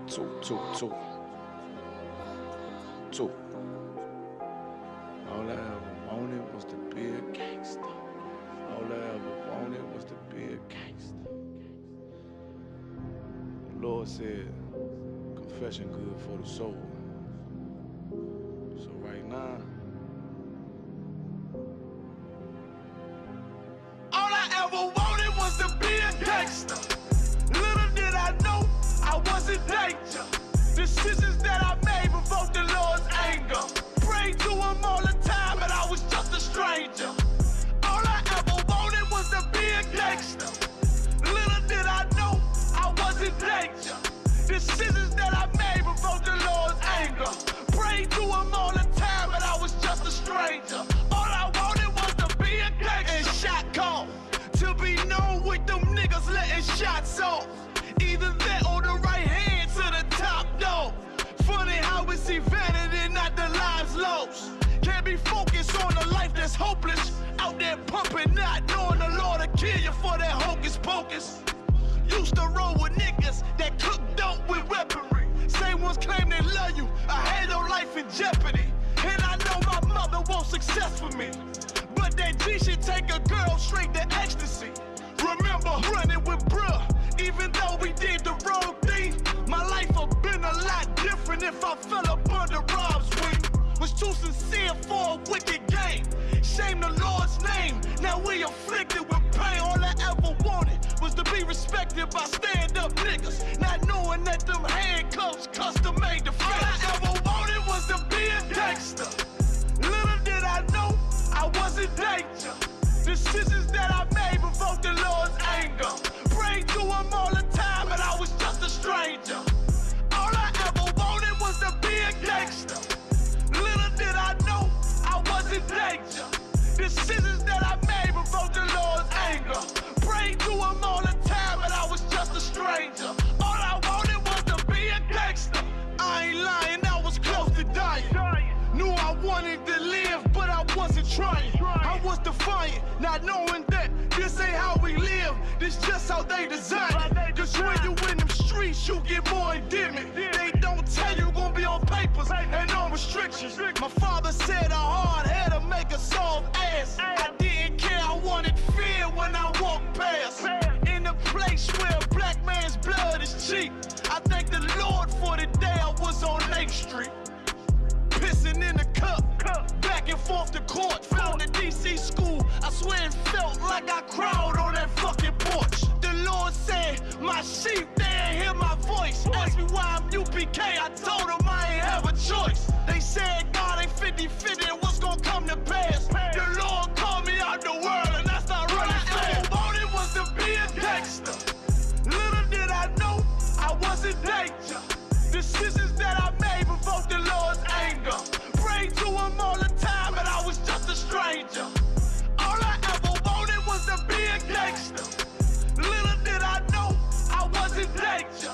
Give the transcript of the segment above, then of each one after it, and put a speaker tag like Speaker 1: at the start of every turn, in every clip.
Speaker 1: Two. All I ever wanted was to be a gangster. All I ever wanted was to be a gangster. The Lord said, confession good for the soul. So right now,
Speaker 2: all I ever wanted was to be a gangster. Little did I know I was in danger. Decisions that I made provoked the Lord's anger. Prayed to him all the time and I was just a stranger. All I ever wanted was to be a gangster. Little did I know I was in danger. Decisions that I made provoked the Lord's anger. Prayed to him all the time and I was just a stranger. All I wanted was to be a gangster. And shot call to be known with them niggas letting shots off. Either that or the right hand to the top dog. Funny how we see vanity, not the lives lost. Can't be focused on a life that's hopeless. Out there pumping, not knowing the Lord will kill you for that hocus pocus. Used to roll with niggas that cook dope with weaponry. Same ones claim they love you. I had no life in jeopardy. And I know my mother wants success for me. But that G should take a girl straight to ecstasy. Remember running with bruh, even though we did the wrong thing. My life would've been a lot different if I fell up under Rob's wing. Was too sincere for a wicked game. Shame the Lord's name, now we afflicted with pain. All I ever wanted was to be respected by stand-up niggas, not knowing that them handcuffs custom made the face. All I ever wanted was to be a gangster. Little did I know I was in danger. Decisions that I made provoked the Lord's anger. Prayed to him all the time and I was just a stranger. All I ever wanted was to be a gangster. Little did I know I was in danger. Decisions that I made provoked the Lord's anger. Prayed to him all the time and I was just a stranger. All I wanted was to be a gangster. I ain't lying, I was close to dying. Knew I wanted to live, but I wasn't trying. I was defiant, not knowing that this ain't how we live. This just how they design it. Cause when you in them streets, you get more endemic. They don't tell you gonna be on papers and on restrictions. My father said a hard head to make a soft ass. I didn't care, I wanted fear when I walked past. In a place where a black man's blood is cheap. I thank the Lord for the day I was on Lake Street. Pissing in the cup, back and forth to court. Found the DC school, I swear it felt like I cried on that fucking porch. The Lord said, my sheep, they ain't hear my voice. Asked me why I'm UPK, I told them I ain't have a choice. They said God ain't 50-50 and what's gonna come to pass. The Lord called me out the world and that's not really fair. All I wanted was to be a gangster. Little did I know I was in danger. Decisions that I made provoked the Lord's anger. Prayed to him all the time and I was just a stranger. All I ever wanted was to be a gangster. Little did I know I was in danger.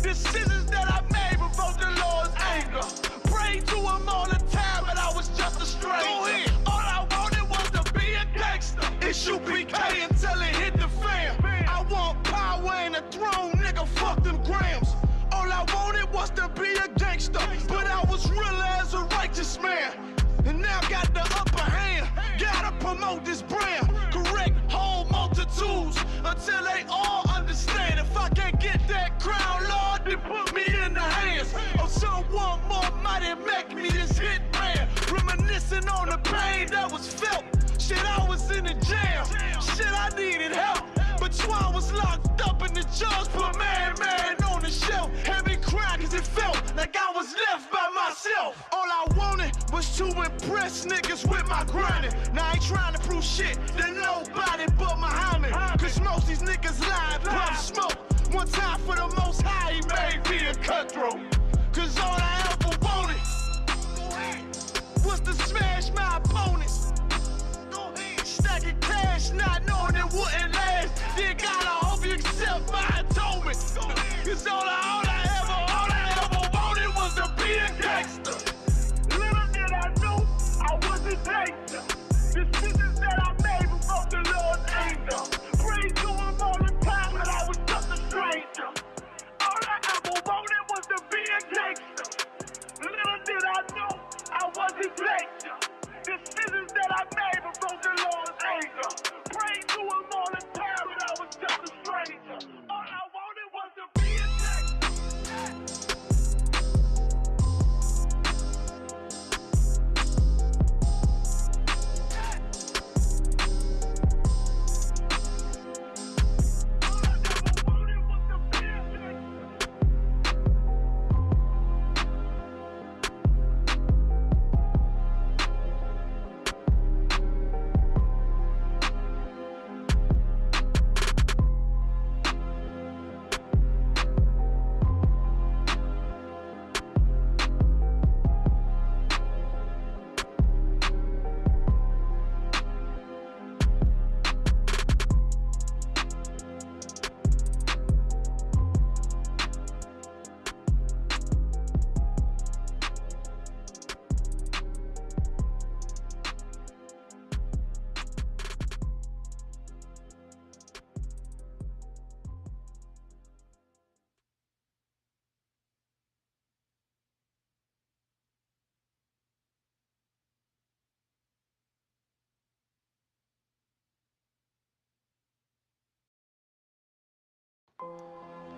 Speaker 2: Decisions that I made provoked the Lord's anger. Prayed to him all the time and I was just a stranger. Go ahead. All I wanted was to be a gangster. It's UPK until it hit the fan. I want power and a throne, nigga, fuck them grams. All I wanted was to be a gangster, but I was real as a righteous man. And now got the upper hand, gotta promote this brand. Correct whole multitudes until they all understand. If I can't get that crown, Lord, then put me in the hands of someone more mighty, make me this hit man. Reminiscing on the pain that was felt. Shit, I was in the jam. Shit, I needed help. But Twan was locked up in the judge put man on the shelf. Had me crying cause it felt like I was left by myself. All I wanted was to impress niggas with my grinding. Now I ain't trying to prove shit to nobody but Muhammad. Cause most these niggas lie, pump smoke. One time for the most high, he made me a cutthroat. Cause all I ever wanted was to smash my opponents. Stacking cash, not knowing it wouldn't last. Dear God, I hope you accept my atonement. Cause all I ever wanted was to be a gangster. Little did I know I was a gangster. Decisions that I made provoked the Lord's anger. Prayed to him all the time and I was just a stranger. All I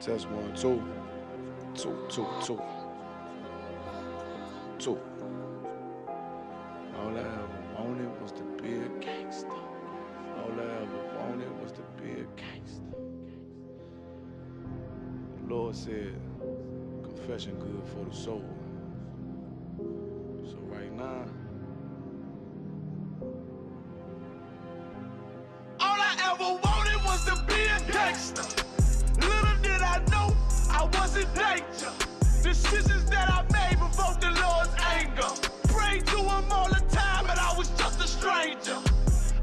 Speaker 1: Test 1, 2. 2, 2, 2. 2. All I ever wanted was to be a gangster. All I ever wanted was to be a gangster. The Lord said, confession good for the soul. So right now,
Speaker 2: all I ever wanted was to be a gangster. Little did I know I was in danger. Decisions that I made provoked the Lord's anger. Prayed to him all the time, and I was just a stranger.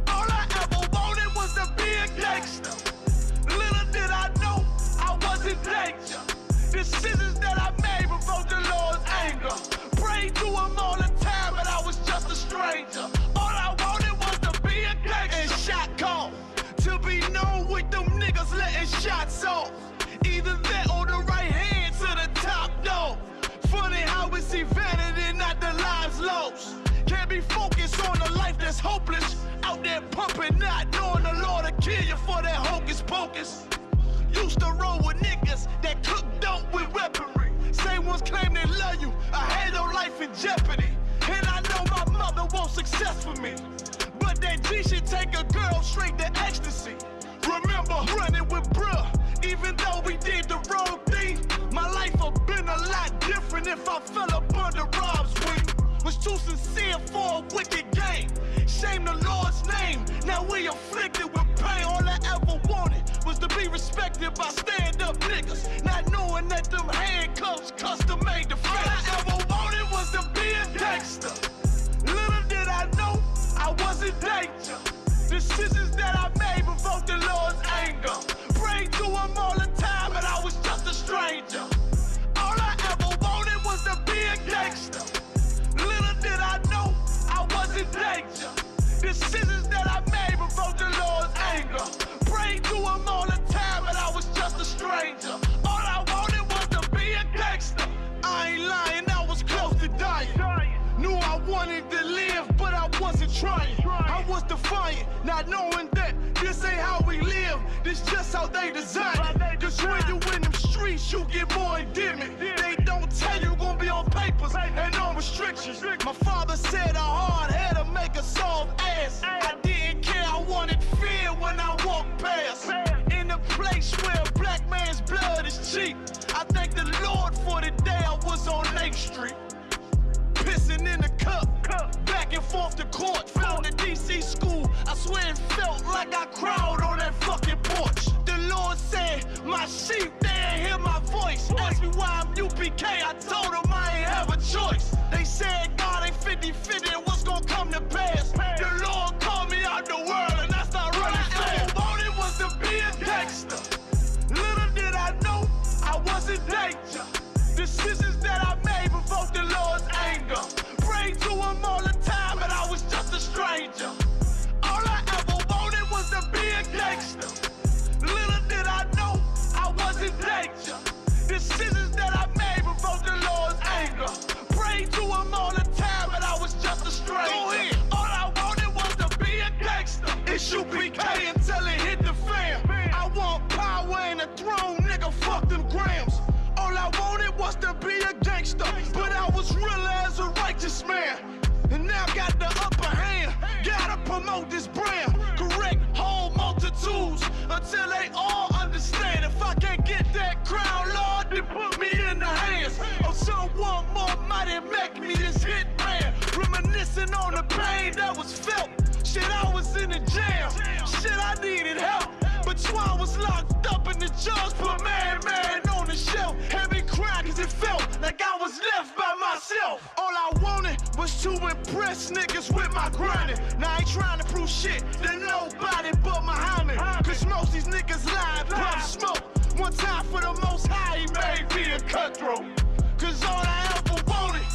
Speaker 2: All I ever wanted was to be a gangster. Little did I know I was in danger. Decisions that I made provoked the Lord's anger. Prayed to him all the time, and I was just a stranger. All I wanted was to be a gangster. And shot call to be known with them niggas letting shots off. Either that or the right hand to the top dog. Funny how we see vanity, not the lives lost. Can't be focused on a life that's hopeless. Out there pumping, not knowing the Lord will kill you for that hocus pocus. Used to roll with niggas that cook dope with weaponry. Same ones claim they love you. I had no life in jeopardy. And I know my mother wants success for me. But that G should take a girl straight to ecstasy. Remember running with bruh, even though we did the wrong thing. My life would've been a lot different if I fell up under Rob's wing. Was too sincere for a wicked game. Shame the Lord's name. Now we afflicted with pain. All I ever wanted was to be respected by stand-up niggas, not knowing that them handcuffs custom made the face. All I ever wanted was to be a gangster. Little did I know I was in danger. Decisions that I made provoked the Lord's anger. Prayed to him all the time, and I was just a stranger. All I ever wanted was to be a gangster. Little did I know I was in danger. Decisions that I made provoked the Lord's anger. Prayed to him all the time, and I was just a stranger. All I wanted was to be a gangster. I ain't lying, I was close to dying. Knew I wanted to live, but I wasn't trying. I was defiant, not knowing that this ain't how we live. This just how they design it. Cause when you in them streets, you get more endemic. They don't tell you gonna be on papers and on restrictions. My father said a hard head to make a soft ass. I didn't care, I wanted fear when I walked past. In a place where a black man's blood is cheap. I thank the Lord for the day I was on 8th Street. Pissing in the cup, back and forth to court. Found the DC school, I swear it felt like I cried on that fucking porch. The Lord said, my sheep, they ain't hear my voice. Asked me why I'm UPK, I told them I ain't have a choice. They said God ain't 50-50 and what's gonna come to pass. The Lord called me out the world and I started running fast. All I wanted was to be a gangster. Little did I know I was in danger. Decisions that I made provoked the Lord's anger. Prayed to him all the time, and I was just a stranger. All I ever wanted was to be a gangster. Little did I know I was in danger. Decisions that I made provoked the Lord's anger. Prayed to him all the time, and I was just a stranger. Go ahead. All I wanted was to be a gangster. It's UPK until it hit the fan. I want power and a throne, nigga, fuck them grams. All I wanted was to be a gangster, but I was real as a righteous man. And now got the upper hand, gotta promote this brand. Correct whole multitudes until they all understand. If I can't get that crown, Lord, then put me in the hands of someone more mighty, make me this hit man. Reminiscing on the pain that was felt. Shit, I was in the jam. Shit, I needed help. But Swan was locked up in the judge put man on the shelf. Had me crying cause it felt like I was left by myself. All I wanted was to impress niggas with my grinding. Now I ain't trying to prove shit to nobody but Muhammad. Cause most these niggas lie and pump smoke. One time for the most high, he made me a cutthroat. Cause all I ever wanted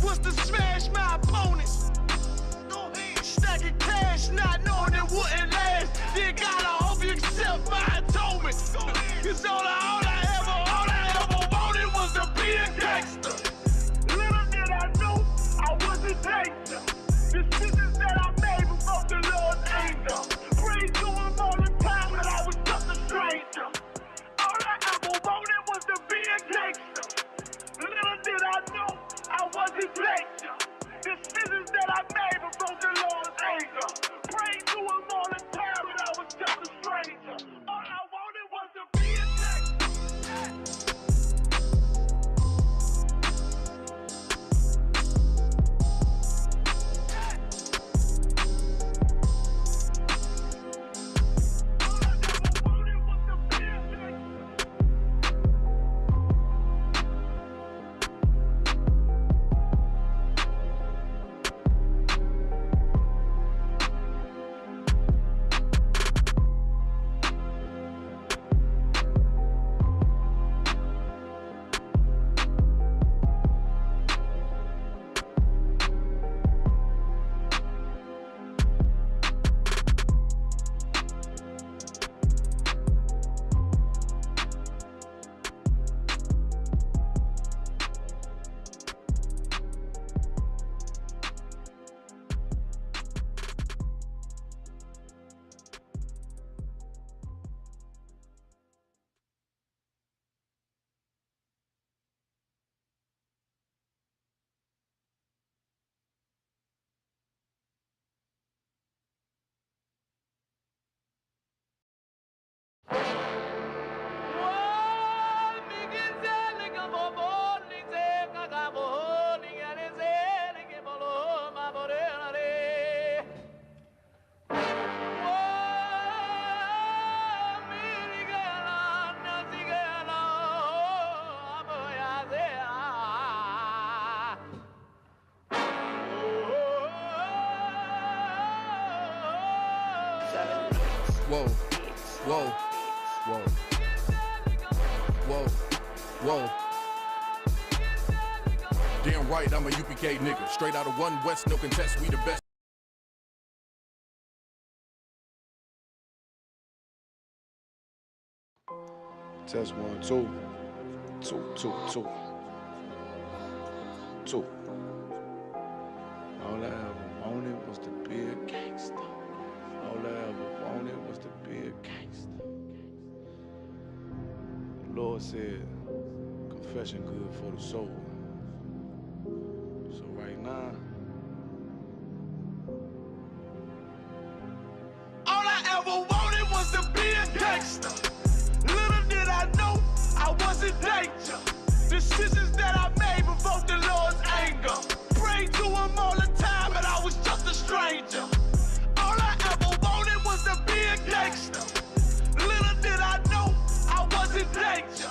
Speaker 2: was to smash my opponents. Stacking cash, not knowing it wouldn't last. Then God, I hope you accept my atonement. Cause all I ever wanted was to be a gangster. Little did I know I was in danger. Decisions that I made provoked the Lord's anger. Prayed to him all the time, and I was just a stranger.
Speaker 3: Whoa, whoa, whoa, whoa, whoa. Damn right, I'm a UPK nigga. Straight out of 1 West, no contest, we the best.
Speaker 1: Test 1, 2. 2, 2, 2. 2. All I ever wanted was to be a gangster. All I ever wanted was to be a gangster. The Lord said, confession good for the soul. So right now,
Speaker 2: all I ever wanted was to be a gangster. Little did I know I was in danger. Decisions that I made provoked the Lord's anger. Prayed to him all the time, but I was just a stranger. All I ever wanted was to be a gangster. Little did I know I was in danger.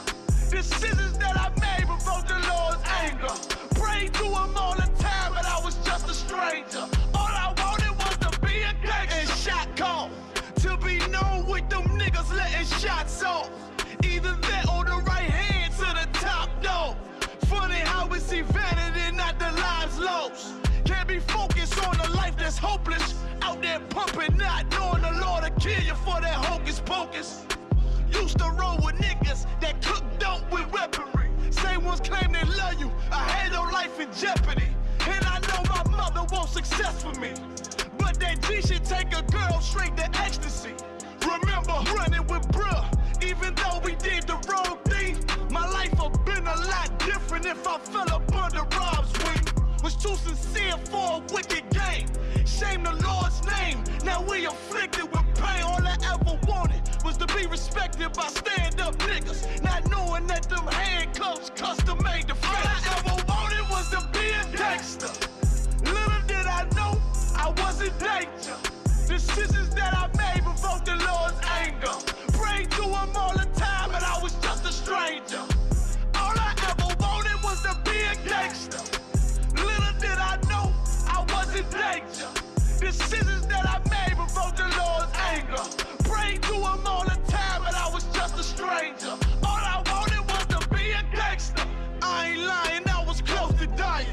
Speaker 2: Decisions that I made provoked the Lord's anger. Prayed to him all the time, but I was just a stranger. All I wanted was to be a gangster. And shot call to be known with them niggas letting shots off. Either that or the right hand to the top dog. Funny how we see vanity, not the lives lost. Can't be focused on a life that's hopeless. Out there pumping, not knowing the Lord will kill you for that hocus pocus. Used to roll with niggas that cook dope with weaponry. Same ones claim they love you. I had your life in jeopardy. And I know my mother wants success for me. But that G should take a girl straight to ecstasy. Remember running with bruh, even though we did the wrong thing. My life would've been a lot different if I fell up under Rob's wing. Was too sincere for a wicked game. Shame the Lord's name. Now we afflicted with pain. All I ever wanted was to be respected by stand-up niggas. Not knowing that them handcuffs custom made the face. All I ever wanted was to be a gangster. Little did I know I was in danger. Decisions that I made provoked the Lord's anger. Prayed to him all the time, but I was just a stranger. All I ever wanted was to be a gangster. Little did I know I was in danger. Decisions that I made provoked the Lord's anger. Prayed to him all the time, but I was just a stranger. All I wanted was to be a gangster. I ain't lying, I was close to dying.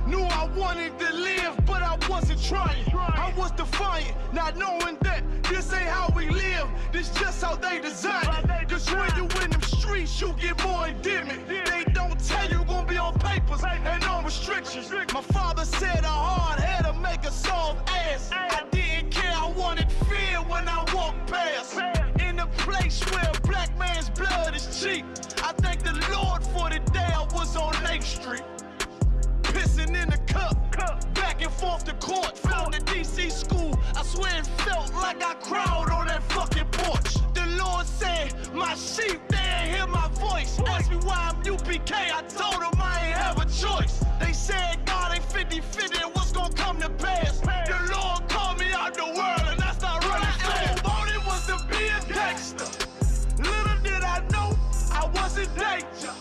Speaker 2: Knew I wanted to live, but I wasn't trying. I was defiant, not knowing that this ain't how we live. This just how they design it. Cause when you in them streets, you get more endemic. They don't tell you gonna be on papers and on restrictions. My father said a hard head'll make a soft ass. I didn't care, I wanted fear when I walked past. In a place where a black man's blood is cheap. I thank the Lord for the day I was on Lake Street. Pissing in a cup, back and forth to court. From the DC school, I swear it felt like I cried on that fucking porch. The Lord said, my sheep, they ain't hear my voice. Asked me why I'm UPK, I told them I ain't have a choice. They said God ain't 50-50 and what's gonna come to pass. The Lord called me out the world and I started running fast. All I wanted was to be a gangster. Little did I know I was in danger.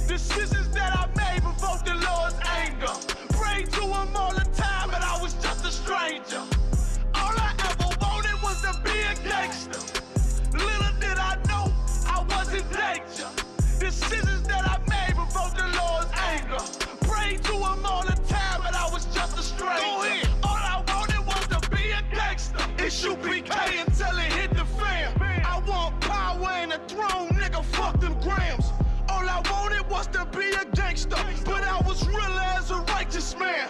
Speaker 2: Decisions that I made provoked the Lord's anger. Prayed to him all the time, but I was just a stranger. All I ever wanted was to be a gangster. Little did I know I was in danger. Decisions that I made provoked the Lord's anger. Prayed to him all the time, but I was just a stranger. Go ahead. All I wanted was to be a gangster. It's UPK until it hit the fam. I want power and a throne, nigga, fuck them grams. All I wanted was to be a gangster, but I was real as a righteous man.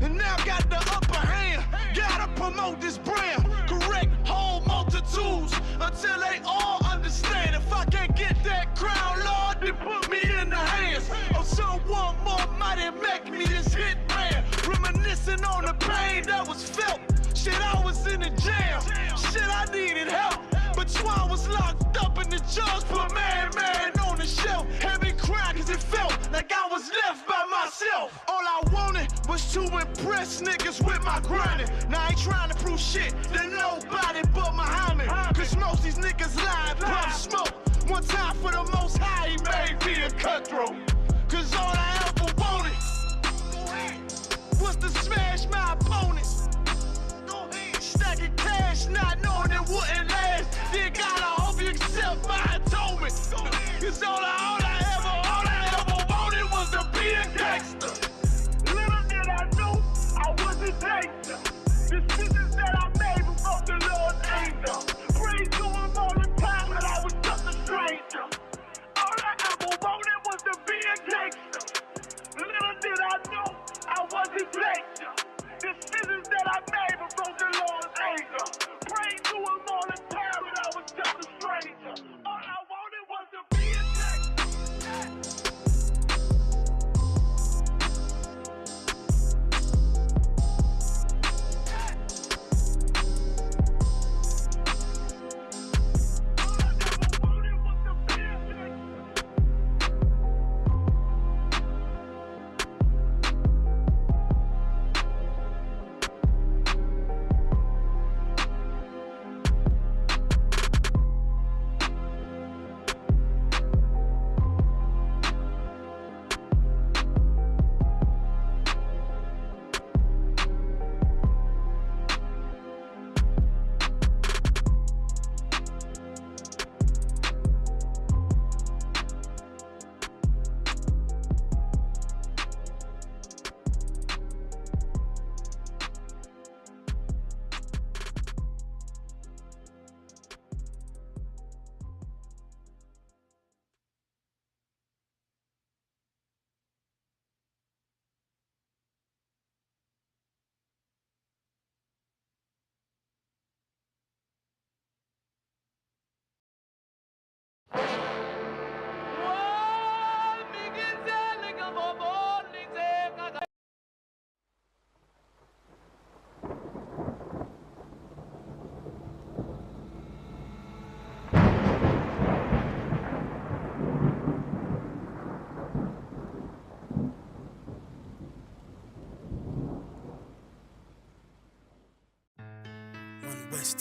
Speaker 2: And now got the upper hand, gotta promote this brand. Correct whole multitudes until they all understand. If I can't get that crown, Lord, then put me in the hands of someone more mighty, make me this hit man. Reminiscing on the pain that was felt. Shit, I was in the jam. Shit, I needed help. But Swan was locked up and the judge put man on the shelf. Had me crying cause it felt like I was left by myself. All I wanted was to impress niggas with my grinding. Now I ain't trying to prove shit to nobody but Muhammad. Cause most these niggas lie, pump smoke. One time for the most high, he made me a cutthroat. Cause all I ever wanted was to smash my opponents. Stacking cash, not knowing it wouldn't last.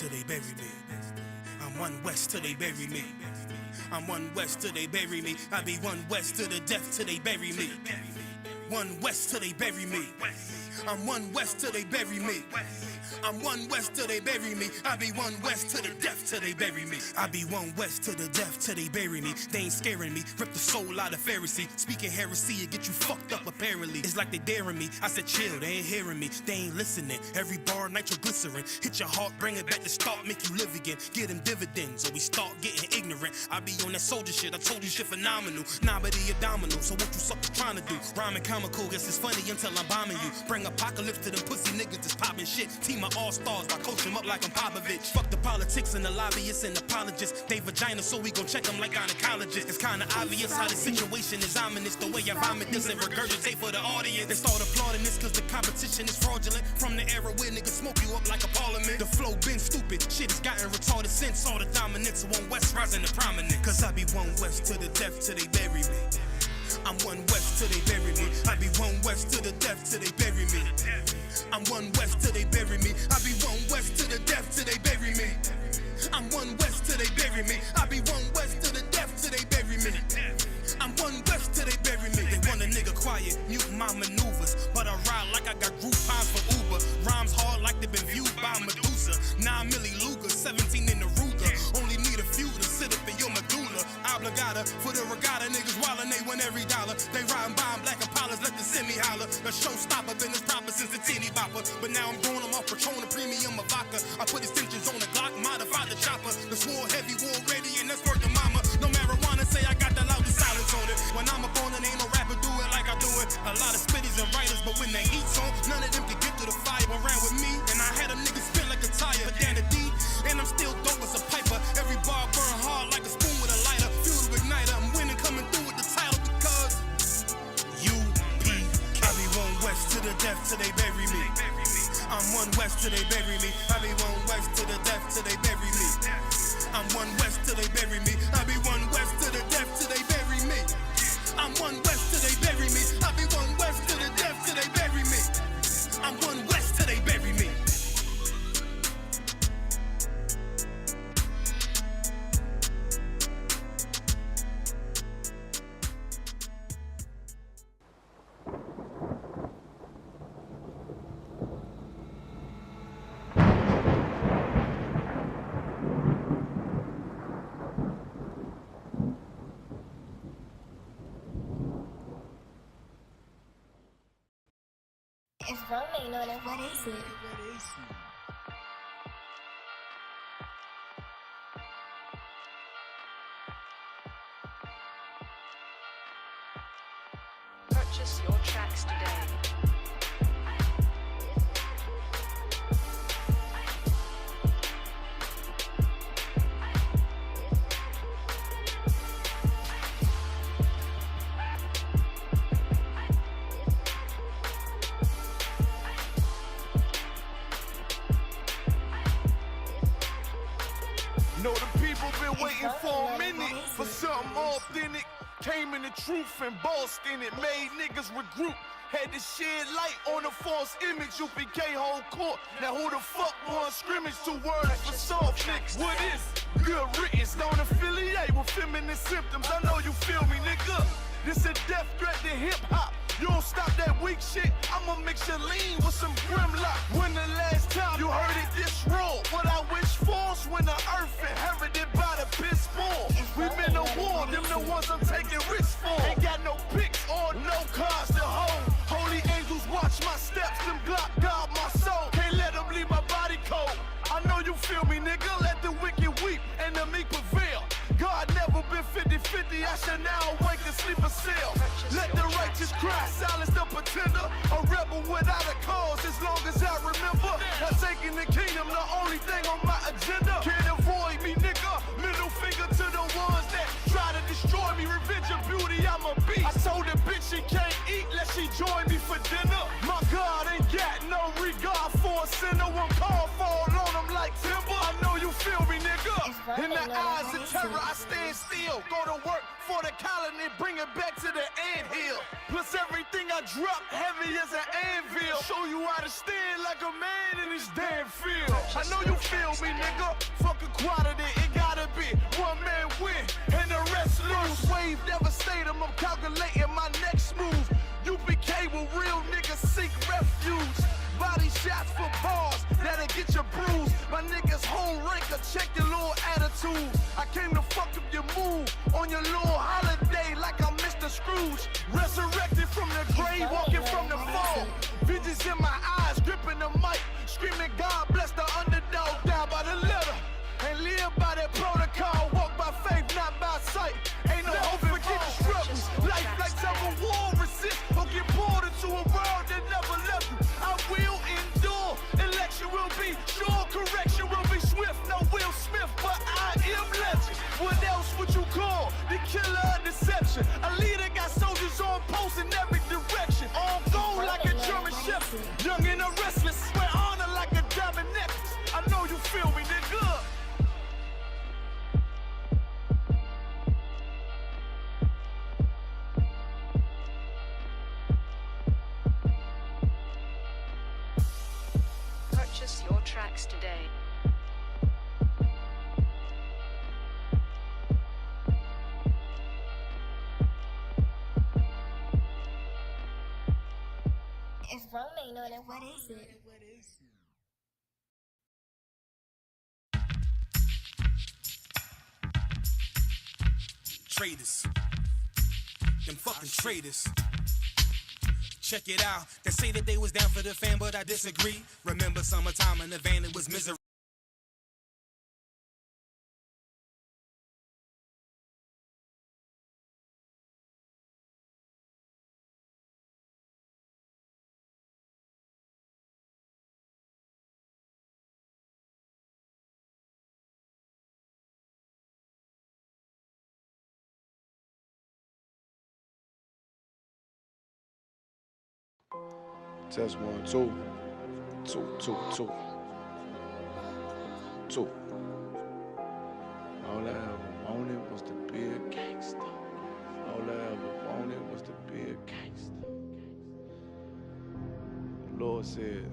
Speaker 4: till they bury me. I'm one West till they bury me. I'm one West till they bury me. I be one West to the death till they bury me. One West till they bury me. I'm one West till they bury me. I'm one West till they bury me. I be one West to the death till they bury me. I be one West to the death till they bury me. They ain't scaring me. Rip the soul out of Pharisee. Speaking heresy, it get you fucked up apparently. It's like they daring me. I said chill, they ain't hearing me. They ain't listening. Every bar nitroglycerin. Hit your heart, bring it back to start, make you live again. Get them dividends or we start getting ignorant. I be on that soldier shit. I told you shit phenomenal. Nah, but he abdominal. So what you suckers trying to do? Rhyming comical, guess it's funny until I'm bombing you. Bring apocalypse to them pussy niggas that's popping shit. Team of all-stars, I coach them up like I'm Popovich. Fuck the politics and the lobbyists and apologists. They vagina, so we gon' check them like gynecologists. It's kinda obvious how the situation is ominous. The way I vomit this and regurgitate for the audience. They start applauding this cause the competition is fraudulent. From the era where niggas smoke you up like a parliament. The flow been stupid, shit has gotten retarded since all the dominance of one West rising to prominence. Cause I be one West to the death till they bury me. I'm one West till they bury me. I be one West to the death till they bury me. I'm one West till they bury me. I be one West to the death till they bury me. I'm one West till they bury me. I be one West to the death till they bury me. I'm one West till they bury me. They want a nigga quiet, mute my maneuvers, but I ride like I got Groupons for Uber. Rhymes hard like they been viewed by Medusa. 9 milli Luger, 17 in the Ruger. Only need a few to sit up in your medulla. Obligata for the regatta, niggas wildin', they win every dollar. They riding by in black Impalas, let the semi holler. The showstopper been this proper since the teeny bopper. But now I'm growing them off Patron, a premium of vodka. I put extensions on the Glock, modified the chopper. The swore heavy, war ready, and that's worth the mama. No marijuana, say I got the loudest silence on it. When I'm up on it, ain't no rapper do it like I do it. A lot of spitties and writers, but when they heat's on, none of them can get to the fire around with me. And I had a nigga spin like a tire, but down the D, and I'm still dope as a piper. Every bar burn hard like a spoon with a lighter. Fuel to igniter, I'm winning, coming through with the title because UPK. I be one West to the death till they bury me. I'm one West till they bury me. I be one West to the death till they bury me. I'm one West till they bury me. I be one West to the death till they bury me. I'm one West till they bury me. I be one West to the death till they bury me. I'm one West till they bury me.
Speaker 5: It's rolling on it. What is it?
Speaker 6: Purchase your tracks today.
Speaker 2: Know the people been waiting for a minute for something authentic. Came in the truth and bossed in it, made niggas regroup. Had to shed light on the false image, UPK whole court. Now who the fuck won scrimmage? 2 words for soft niggas. What is good riddance? Don't affiliate with feminine symptoms. I know you feel me, nigga. This a death threat to hip hop. You don't stop that weak shit, I'ma mix your lean with some Grimlock. When the last time you heard it this raw? What I wish for's when the earth inherited by the piss poor. We been to war, them the ones I'm taking risks for. Ain't got no picks or no cards to hold. Holy angels watch my steps, them Glock guard my soul. Can't let them leave my body cold. I know you feel me, nigga, let the wicked weep and the meek prevail. God never been 50-50, I shall now awake and sleep a cell. Let the righteous cry, silence the pretender. A rebel without a cause, as long as I remember. Not taking the kingdom, the only thing on my agenda. Can't avoid me, nigga. Middle finger to the ones that try to destroy me. Revenge of beauty, I'm a beast. I told the bitch she can't eat, let she join me for dinner. My God ain't got no regard for a sinner. One call fall on him like timber. I know you feel me, nigga. In the eyes of terror, I stand still. Go to work for the colony, bring it back to the anthill. Plus everything I I drop heavy as an anvil. Show you how to stand like a man in this damn field. I know you feel me, nigga. Fuck equality, it gotta be one man win and the rest lose. Wave devastator, I'm calculating my next move. UPK will real niggas seek refuge. Body shots for bars, that'll get you bruised. My niggas home ranker, check your little attitude. I came to fuck up your mood on your little holiday like I'm Mr. Scrooge. Resurrected from the grave, walking from the fall. Visions in my eyes, gripping the mic, screaming God bless the underdog. Down by the letter and live by that protocol. Walk by faith, not by sight. Ain't no hope for getting struggles. Life like several war resist or get pulled into a world that never left you. I will endure. Election will be sure. Correction will be swift. No Will Smith, but I am legend. What else would you call the killer of deception? A leader got soldiers on post in every direction. On gold like a German shepherd. Young and a restless. Wear honor like a diamond necklace. I know you feel me, nigga.
Speaker 6: Purchase your tracks today.
Speaker 5: If Rome ain't know that, what is it?
Speaker 4: Traitors. Them fucking traitors. Check it out. They say that they was down for the fam, but I disagree. Remember summertime in the van, it was misery.
Speaker 1: Test 1, 2. 2, 2, 2. 2. All I ever wanted was to be a gangster. All I ever wanted was to be a gangster. The Lord said,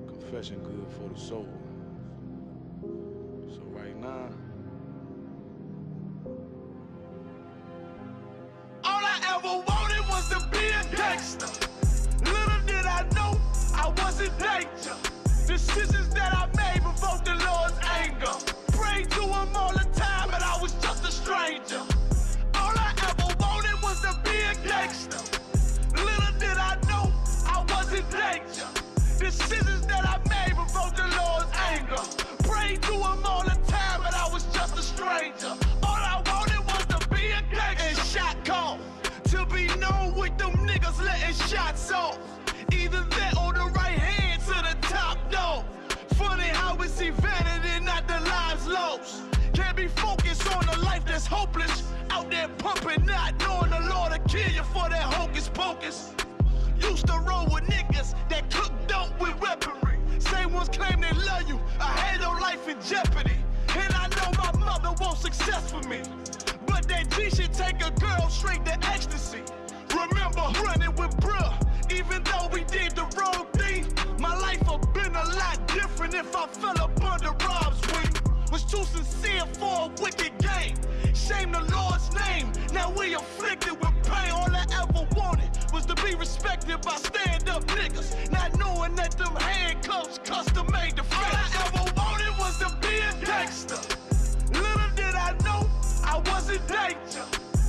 Speaker 1: confession good for the soul. So right now,
Speaker 2: all I ever wanted was to be a gangster. Little did I know I was in danger. Decisions that I made provoked the Lord's anger. Prayed to him all the time, but I was just a stranger. All I ever wanted was to be a gangster. Little did I know I was in danger. Decisions that I made provoked the Lord's anger. Prayed to him all the time, but I was just a stranger. All I wanted was to be a gangster. And shot call to be known with them niggas letting shots off. Either that or the right hand to the top dog. Funny how we see vanity, not the lives lost. Can't be focused on a life that's hopeless. Out there pumping, not knowing the Lord will kill you for that hocus pocus. Used to roll with niggas that cook dope with weaponry. Same ones claim they love you. I had your life in jeopardy. And I know my mother wants success for me. But that G should take a girl straight to ecstasy. Remember running with bruh, even though we did the wrong thing. My life would've been a lot different if I fell up under Rob's wing. Was too sincere for a wicked game. Shame the Lord's name. Now we afflicted with pain. All I ever wanted was to be respected by stand-up niggas. Not knowing that them handcuffs custom made the face. All I ever wanted was to be a gangster. Little did I know I was in danger.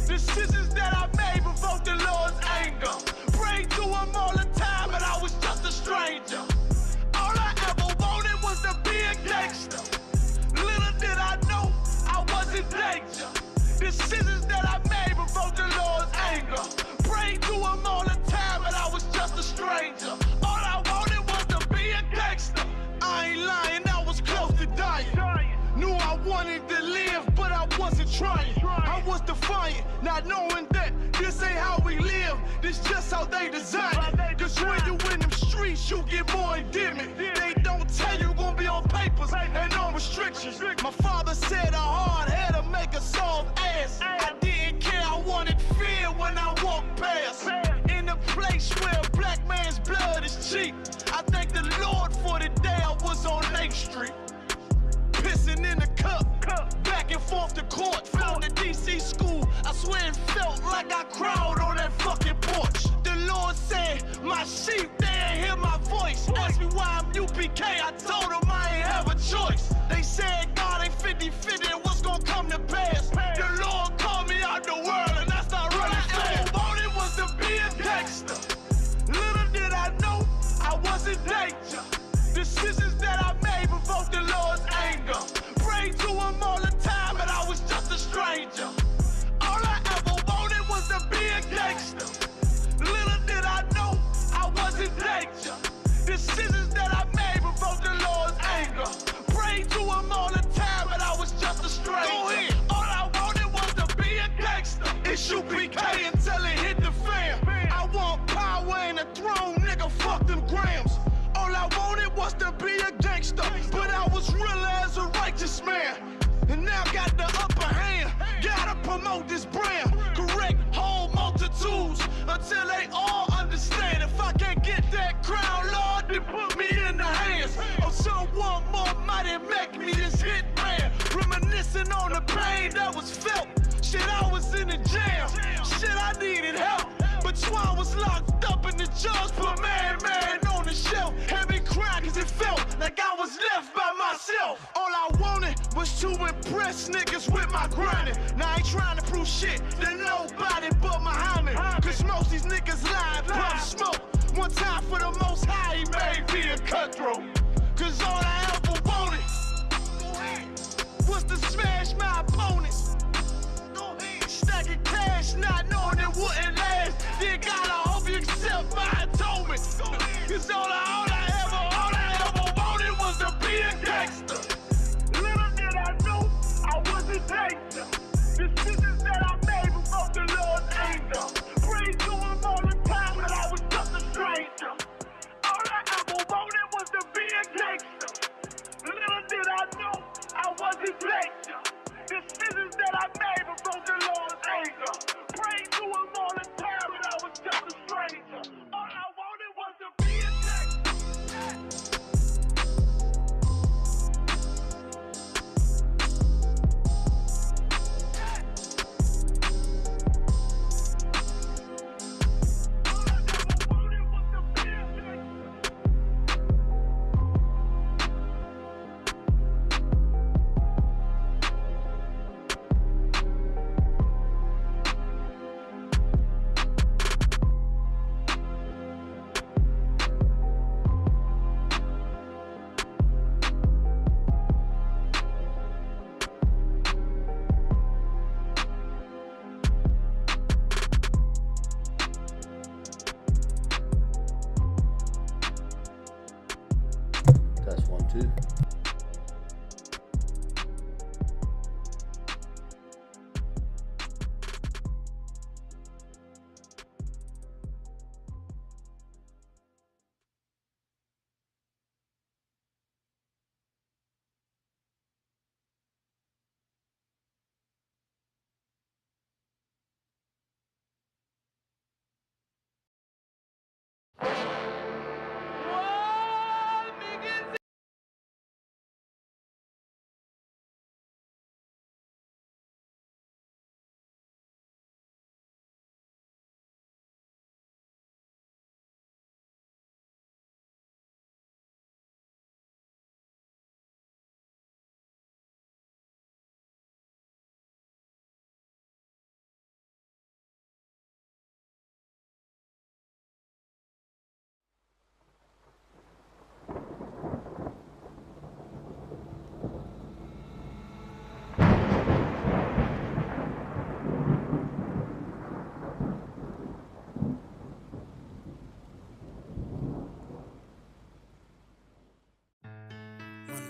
Speaker 2: Decisions that I made provoked the Lord's anger. Prayed to him all the time, but I was just a stranger. All I ever wanted was to be a gangster. Little did I know I was in danger. Decisions that I made provoked the Lord's anger. Prayed to him all the time, but I was just a stranger. All I wanted was to be a gangster. I ain't lying, I was close to dying. Knew I wanted to live, but I wasn't trying. I was defiant, not knowing that this ain't how we live. This just how they design it. Cause when you in them streets, you get more endemic. They don't tell you gonna be on papers and on restrictions. My father said a hard head to make a soft ass. I didn't care, I wanted fear when I walked past. In the place cut, back and forth to court. Found the DC school, I swear it felt like I crawled on that fucking porch. The Lord said, my sheep, they ain't hear my voice. Asked me why I'm UPK, I told them I ain't have a choice. They said God ain't 50-50 and what's gonna come to pass. The Lord called me out the world and I started running fast. All I wanted was to be a gangster. Little did I know I was in danger. Decisions that I made provoked the Lord's anger. Prayed to him all the time and I was just a stranger. All I ever wanted was to be a gangster. Little did I know I was in danger. Decisions that I made provoked the Lord's anger. Prayed to him all the time and I was just a stranger. Go ahead. All I wanted was to be a gangster. It's UPK until it hit the fan. I want power and a throne, nigga, fuck them grams. All I wanted was to be a gangster, but I was real as a righteous man. And now got the upper hand, gotta promote this brand. Correct whole multitudes until they all understand. If I can't get that crown, Lord, then put me in the hands of someone more mighty, make me this hit man. Reminiscing on the pain that was felt. Shit, I was in the jam. Shit, I needed help. But Swan was locked up and the judge put man on the shelf. Had me crying cause it felt like I was left by myself. All I wanted was to impress niggas with my grinding. Now I ain't trying to prove shit to nobody but Muhammad. Cause most these niggas lie and pop smoke. One time for the most high, he made me a cutthroat. Cause all I ever wanted was to smash my opponents. Stacking cash, not knowing it wouldn't last. Dear God, I hope you accept my atonement. Cause all I ever wanted was to be a gangster. Little did I know I was in danger. Decisions that I made provoked the Lord's anger. Prayed to him all the time and I was just a stranger. All I ever wanted was to be a gangster. Little did I know I was in danger. Decisions that I made provoked the Lord's anger. Prayed to him all the time and I was just a stranger. All I wanted was to be a gangster.
Speaker 7: That's 1, 2.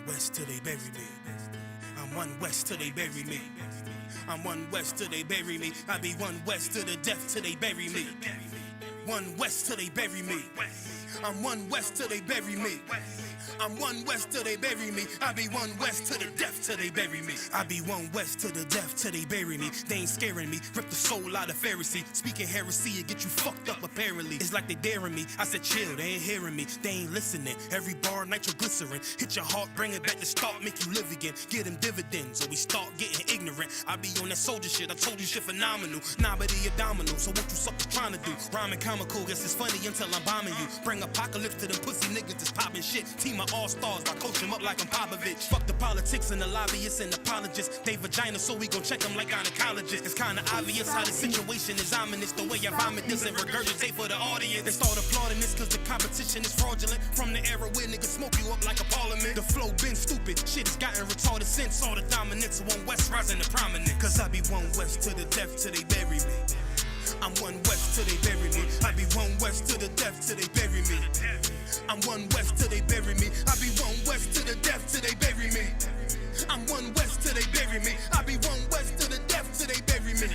Speaker 4: West till they bury me. I'm one West till they bury me. I'm one West till they bury me. I be one West to the death till they bury me. One West till they bury me. I'm one West till they bury me. I'm one West till they bury me. I be one West to the death till they bury me. I be one West to the death till they bury me. They ain't scaring me. Rip the soul out of Pharisee. Speaking heresy and get you fucked up apparently. It's like they daring me. I said chill, they ain't hearing me. They ain't listening. Every bar nitroglycerin. Hit your heart, bring it back to start, make you live again. Get them dividends or we start getting ignorant. I be on that soldier shit. I told you shit phenomenal. Nah, but he abdominal. So what you suckers trying to do? Rhyming comical. Guess it's funny until I'm bombing you. Bring apocalypse to them pussy niggas that's popping shit. Team of all-stars, I coach them up like I'm Popovich. Fuck the politics and the lobbyists and apologists. They vagina, so we gon' check them like gynecologists. It's kinda obvious how the situation is ominous. The way I vomit this and regurgitate for the audience. They start applauding this cause the competition is fraudulent. From the era where niggas smoke you up like a parliament. The flow been stupid, shit has gotten retarded since. All the dominance of one West rising to prominent. Cause I be one West to the death till they bury me. I'm one West till they bury me. I be one West to the death till they bury me. I'm one West till they bury me. I be one West to the death till they bury me. I'm one West till they bury me. I be one West to the death till they bury me.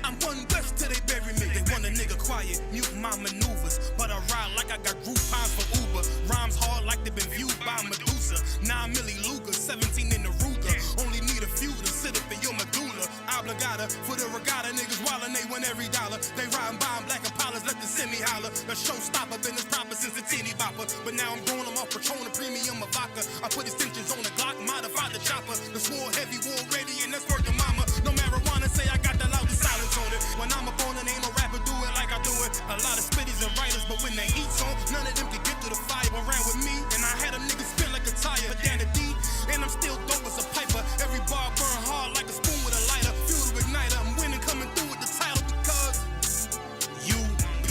Speaker 4: I'm one West till they bury me. They want a nigga quiet, mute my maneuvers, but I ride like I got Groupons for Uber. Rhymes hard like they been viewed by Medusa. 9 milli Luger, 17 in the Ruger. Only need a few to sit up in your medulla. Obligata for the regatta, niggas wildin', they win every dollar. They riding by in black Impalas, let the semi holler. The showstopper been as proper since the teeny bopper. But now I'm growing them off Patron, a premium of vodka. I put extensions on the Glock, modified the chopper. The swore heavy, war ready, and that's worth the mama. No marijuana, say I got the loudest silence on it. When I'm up on it, ain't no rapper do it like I do it. A lot of spitties and writers, but when they heat's on, none of them can get through the fire around with me. And I had them niggas spin like a tire, but down the D, and I'm still dope as a piper. Every bar burn hard like a spoon with a lighter. Fuel to igniter, I'm winning, coming through with the title because UPK.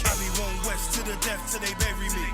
Speaker 4: I be one West to the death till they bury me.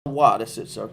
Speaker 7: Why? That's it, sir.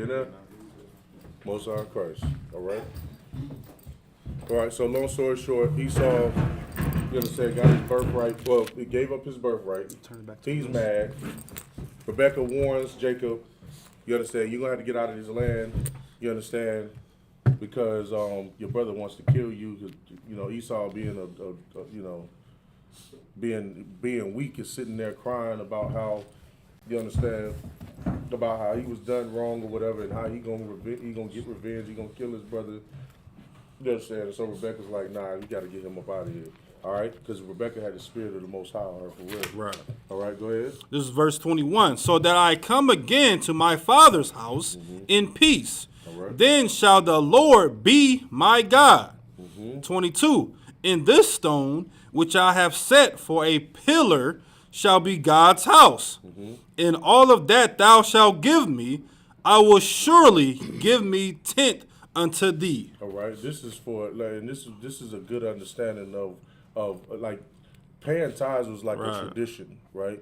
Speaker 8: You know? Most High Christ. All right? All right, so long story short, Esau, you understand, got his birthright. Well, he gave up his birthright. He's mad. Rebecca warns Jacob, you understand, you're going to have to get out of this land. You understand? Because your brother wants to kill you. You know, Esau being weak is sitting there crying about how, you understand, about how he was done wrong or whatever, and how he gonna get revenge. He gonna kill his brother. You understand? And so Rebecca's like, nah, you got to get him up out of here. All right, because Rebecca had the spirit of the Most High on her for real.
Speaker 9: Right.
Speaker 8: All right, go ahead.
Speaker 9: This is verse 21. So that I come again to my father's house in peace.
Speaker 8: Right.
Speaker 9: Then shall the Lord be my God. 22. In this stone, which I have set for a pillar, shall be God's house. In all of that thou shalt give me, I will surely give me tenth unto thee.
Speaker 8: All right. This is for, and this is a good understanding of like paying tithes was like a tradition, right?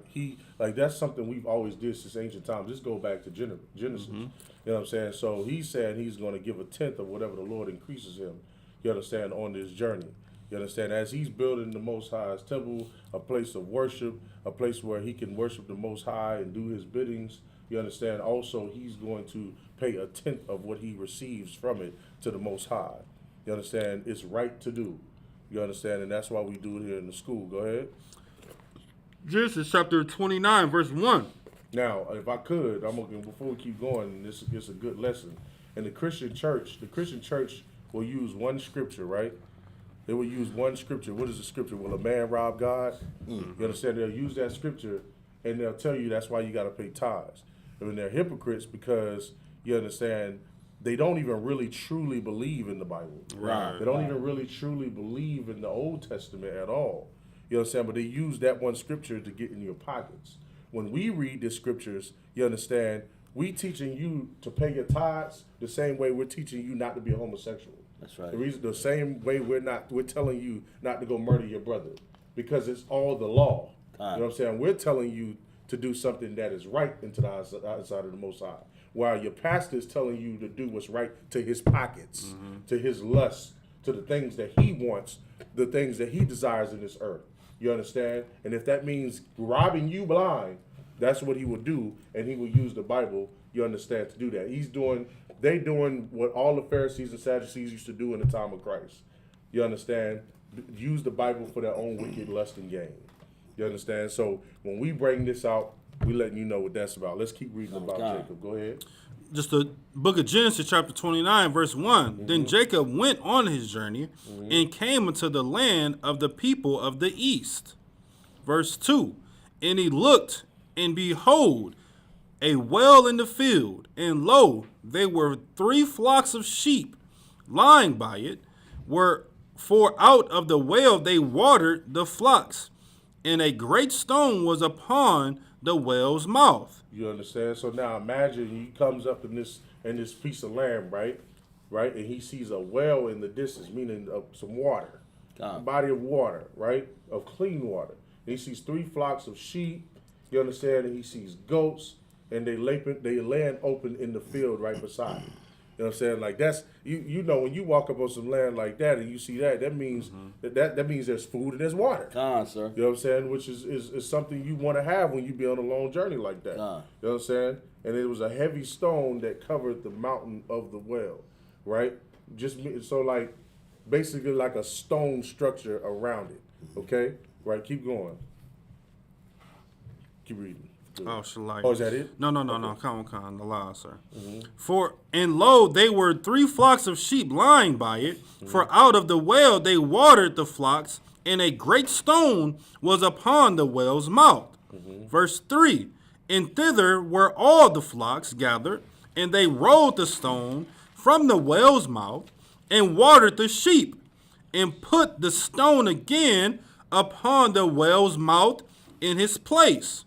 Speaker 8: That's something we've always did since ancient times. Just go back to Genesis. You know what I'm saying? So he's saying he's going to give a tenth of whatever the Lord increases him. You understand, on this journey. You understand, as he's building the Most High's temple, a place of worship, a place where he can worship the Most High and do his biddings. You understand, also he's going to pay a tenth of what he receives from it to the Most High. You understand, it's right to do. You understand, and that's why we do it here in the school. Go ahead.
Speaker 9: Genesis chapter 29, verse 1.
Speaker 8: Now, if I could, before we keep going, this is a good lesson. In the Christian church will use one scripture, right? They will use one scripture. What is the scripture? Will a man rob God? You understand? They'll use that scripture, and they'll tell you that's why you got to pay tithes. And they're hypocrites because, you understand, they don't even really truly believe in the Bible.
Speaker 9: Right.
Speaker 8: They don't even really truly believe in the Old Testament at all. You understand? But they use that one scripture to get in your pockets. When we read the scriptures, you understand, we teaching you to pay your tithes the same way we're teaching you not to be a homosexual.
Speaker 7: That's right.
Speaker 8: The same way we're telling you not to go murder your brother, because it's all the law. You know what I'm saying? We're telling you to do something that is right into the outside of the Most High, while your pastor is telling you to do what's right to his pockets, to his lust, to the things that he wants, the things that he desires in this earth. You understand? And if that means robbing you blind, that's what he will do, and he will use the Bible, you understand, to do that. They doing what all the Pharisees and Sadducees used to do in the time of Christ. You understand? Use the Bible for their own wicked lust and gain. You understand? So when we bring this out, we letting you know what that's about. Let's keep reading about Jacob. Go ahead.
Speaker 9: Just the book of Genesis chapter 29, verse 1. Then Jacob went on his journey and came into the land of the people of the east. Verse 2. And he looked, and behold, a well in the field, and lo, there were 3 flocks of sheep lying by it, for out of the well they watered the flocks, and a great stone was upon the well's mouth.
Speaker 8: You understand? So now imagine he comes up in this piece of land, right? And he sees a well in the distance, meaning some water, a body of water, right? Of clean water. And he sees 3 flocks of sheep. You understand? And he sees goats, and they laying open in the field right beside him. You know what I'm saying? Like that's you know, when you walk up on some land like that and you see that means that means there's food and there's water.
Speaker 7: Sir.
Speaker 8: You know what I'm saying? Which is something you want to have when you be on a long journey like that. You know what I'm saying? And it was a heavy stone that covered the mountain of the well, right? Just so like basically like a stone structure around it. Okay? Right, keep going. Keep reading.
Speaker 9: Oh, Shalai.
Speaker 8: Oh, is that it?
Speaker 9: No. Come on, the law, sir. And lo, they were 3 flocks of sheep lying by it, for out of the well they watered the flocks, and a great stone was upon the well's mouth. Verse 3. And thither were all the flocks gathered, and they rolled the stone from the well's mouth, and watered the sheep, and put the stone again upon the well's mouth in his place.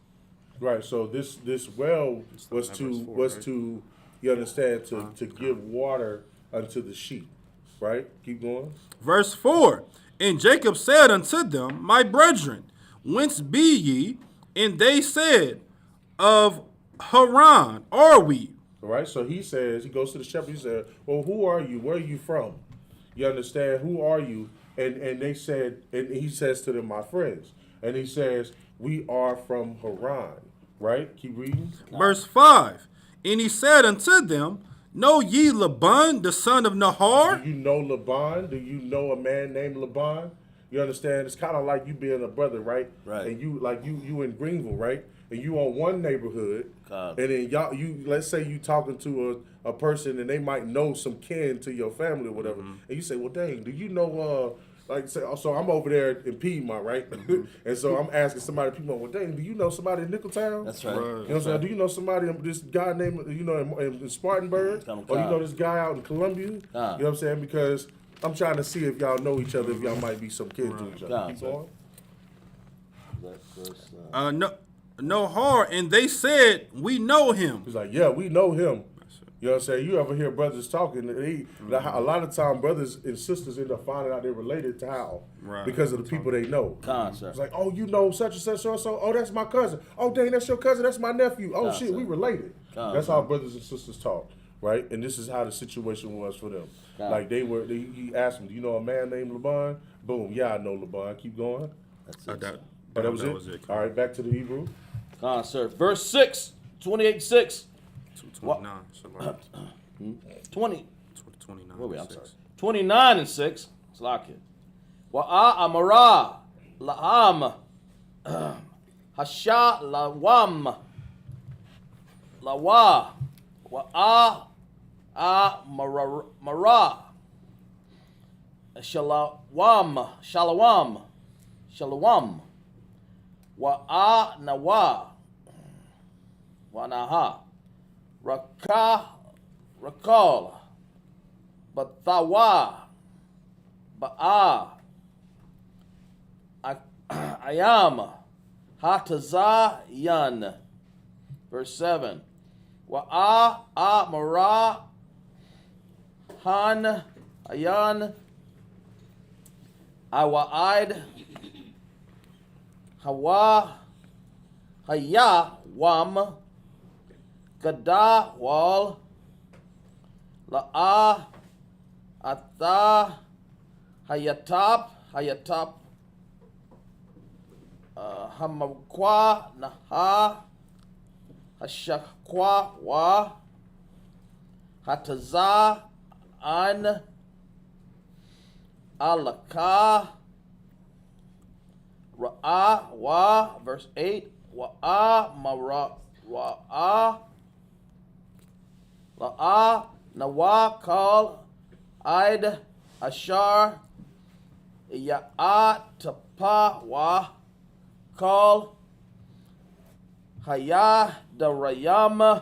Speaker 8: Right, so this well was to you understand, to give water unto the sheep, right? Keep going.
Speaker 9: Verse 4, and Jacob said unto them, my brethren, whence be ye? And they said, of Haran are we.
Speaker 8: All right, so he says, he goes to the shepherd, he said, well, who are you? Where are you from? You understand? Who are you? And they said, and he says to them, my friends. And he says, we are from Haran. Right? Keep reading.
Speaker 9: Verse 5. And he said unto them, know ye Laban, the son of Nahor?
Speaker 8: Do you know Laban? Do you know a man named Laban? You understand? It's kind of like you being a brother, right?
Speaker 7: Right.
Speaker 8: And you like you in Greenville, right? And you on one neighborhood, and then you let's say you talking to a person and they might know some kin to your family or whatever, and you say, well, dang, do you know like say, so I'm over there in Piedmont, right? And so I'm asking somebody, people, well, dang, do you know somebody in Nickeltown?
Speaker 7: That's right.
Speaker 8: You know what I'm saying? Do you know somebody, this guy named, in Spartanburg? Or you know this guy out in Columbia? You know what I'm saying? Because I'm trying to see if y'all know each other, if y'all might be some kin to each other. Keep going.
Speaker 9: Nahor, and they said, we know him.
Speaker 8: He's like, yeah, we know him. You know what I'm saying? You ever hear brothers talking, a lot of time brothers and sisters end up finding out they're related to how?
Speaker 9: Right.
Speaker 8: Because of the people they know.
Speaker 7: Concept.
Speaker 8: It's like, oh, you know such and such, so-and-so. Oh, that's my cousin. Oh, dang, that's your cousin. That's my nephew. Oh, shit, we related. That's how brothers and sisters talk, right? And this is how the situation was for them. Like he asked them, do you know a man named Laban? Boom, yeah, I know Laban. Keep going.
Speaker 7: That's it.
Speaker 8: That was it? All right, back to the Hebrew.
Speaker 7: Concept. Verse 6, 28:6.
Speaker 9: 229.
Speaker 7: 20.
Speaker 9: 29.
Speaker 7: Where are we? I'm sorry. 29 and 6. Slakia. Wa'a amara la'am hasha lawam lawa wa'a amara shalawam wa'a nawa wa naha Rakal, Batawa, Ba'a, Ayam, Hatazayan. Verse 7. Wa'a, Amara, Han, Ayan, Awa'id, Hawa, Haya, Wam, Gada wal la'a ata hayatap hamakwa naha hashakwa wa hataza an alaka ra'a wa. Verse 8. Wa'a mara wa'a la'a nawa kal aid ashar ya'a tapa wa kal haya darayam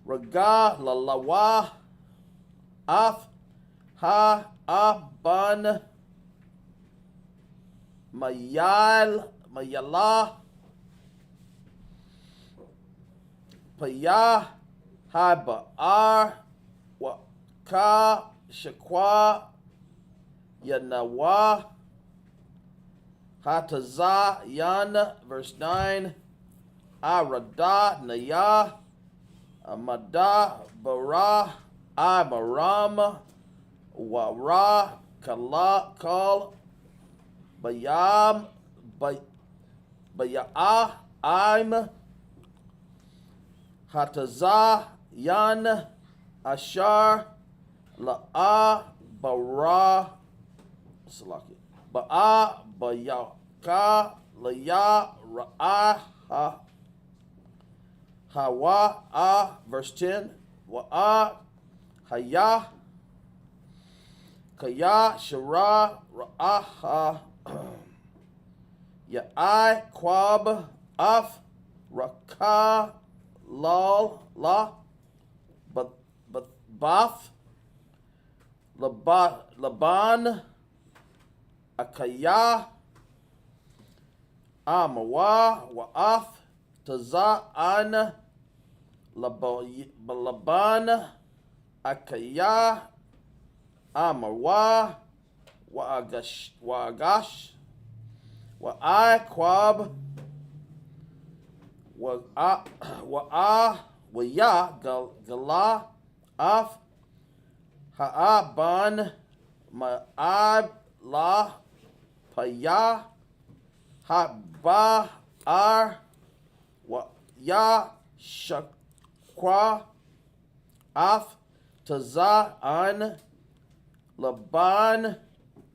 Speaker 7: raga lalawa af ha aban mayala Paya Haba'ar Waka Shakwa Yanawa Hataza Yan. Verse 9. Arada Naya Amada Bara Amaram Wara Kala Kal Bayam Baya'a I'm Hataza Yan Ashar La'a Bara Salaki Ba'a Bayaka Laya Ra'a Hawa. Verse 10. Wa'a Haya Kaya Shara Ra'aha Ya'ai Kwab Af Raka Lal La but Bath Laban Akaya Amawa Wa'af Taza'an Laban Akaya Amawa Wa'agash Wa'ai Kwab Wa'a Waya Gala Af Ha'aban Ma'ab La Paya Haba Ar Waya Shakwa Af Taza An Laban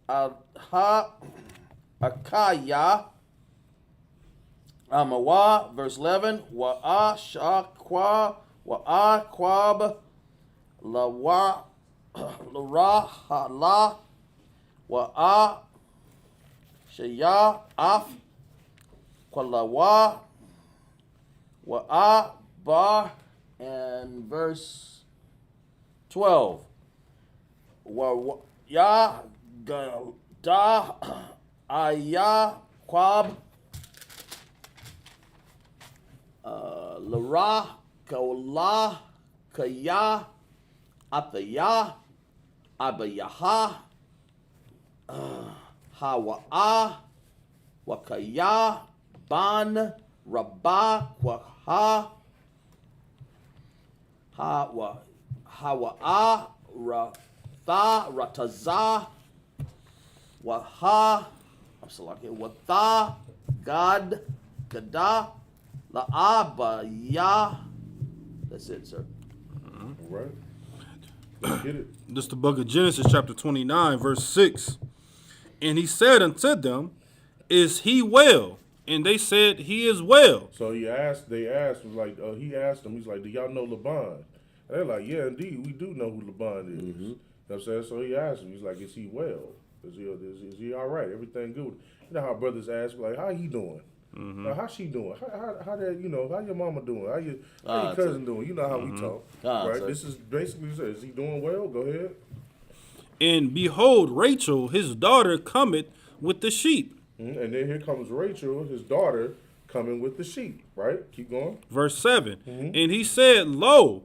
Speaker 7: Alha Akaya Amawa, verse 11, Wa'a Shakwa Wa'a Kwab Lawa Lara Hala Wa'a Shaya Af Kwalawa Wa'a Bar, and verse 12, Wa Ya Da Aya Kwab Lara Kaula Kaya Ataya Abayaha Hawa'a Wakaya Ban Rabba Kwaha Hawa'a Ratha Rataza Waha Watha Gad Gada La'abaya. That's it, sir.
Speaker 8: All right. Let's get it.
Speaker 9: This is the book of Genesis, chapter 29, verse 6. And he said unto them, Is he well? And they said, He is well.
Speaker 8: So he asked them, he's like, do y'all know Laban? And they're like, yeah, indeed, we do know who Laban is. You know what I'm saying? So he asked him, he's like, is he well? Is he all right? Everything good? You know how brothers ask, like, how he doing? How's she doing? How your mama doing? How your cousin doing? You know how we talk, right?
Speaker 7: So
Speaker 8: this is basically, is he doing well? Go ahead.
Speaker 9: And behold, Rachel, his daughter, cometh with the sheep.
Speaker 8: And then here comes Rachel, his daughter, coming with the sheep, right? Keep going.
Speaker 9: Verse 7. And he said, Lo,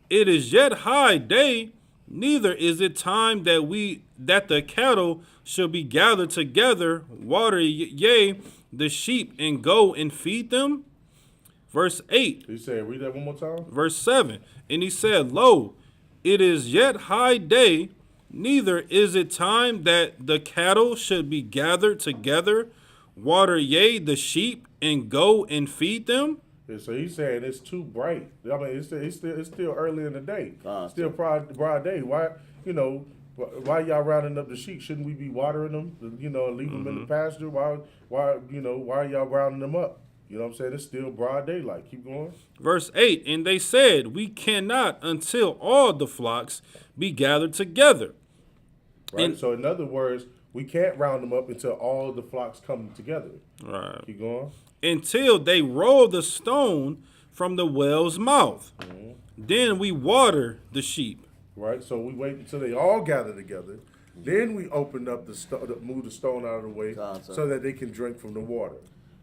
Speaker 9: it is yet high day, neither is it time that the cattle shall be gathered together, water yea the sheep, and go and feed them. Verse 8.
Speaker 8: He said, read that one more time.
Speaker 9: Verse 7. And he said, Lo, it is yet high day, neither is it time that the cattle should be gathered together, water yea the sheep, and go and feed them.
Speaker 8: Yeah, so he's saying it's too bright. I mean, it's still early in the day. Still broad day. Why y'all rounding up the sheep? Shouldn't we be watering them? And leave them in the pasture? Why are y'all rounding them up? You know what I'm saying? It's still broad daylight. Keep going.
Speaker 9: Verse 8. And they said, We cannot until all the flocks be gathered together.
Speaker 8: Right. So in other words, we can't round them up until all the flocks come together.
Speaker 9: Right.
Speaker 8: Keep going.
Speaker 9: Until they roll the stone from the well's mouth. Then we water the sheep.
Speaker 8: Right. So we wait until they all gather together. Then we open up move the stone out of the way so that they can drink from the water.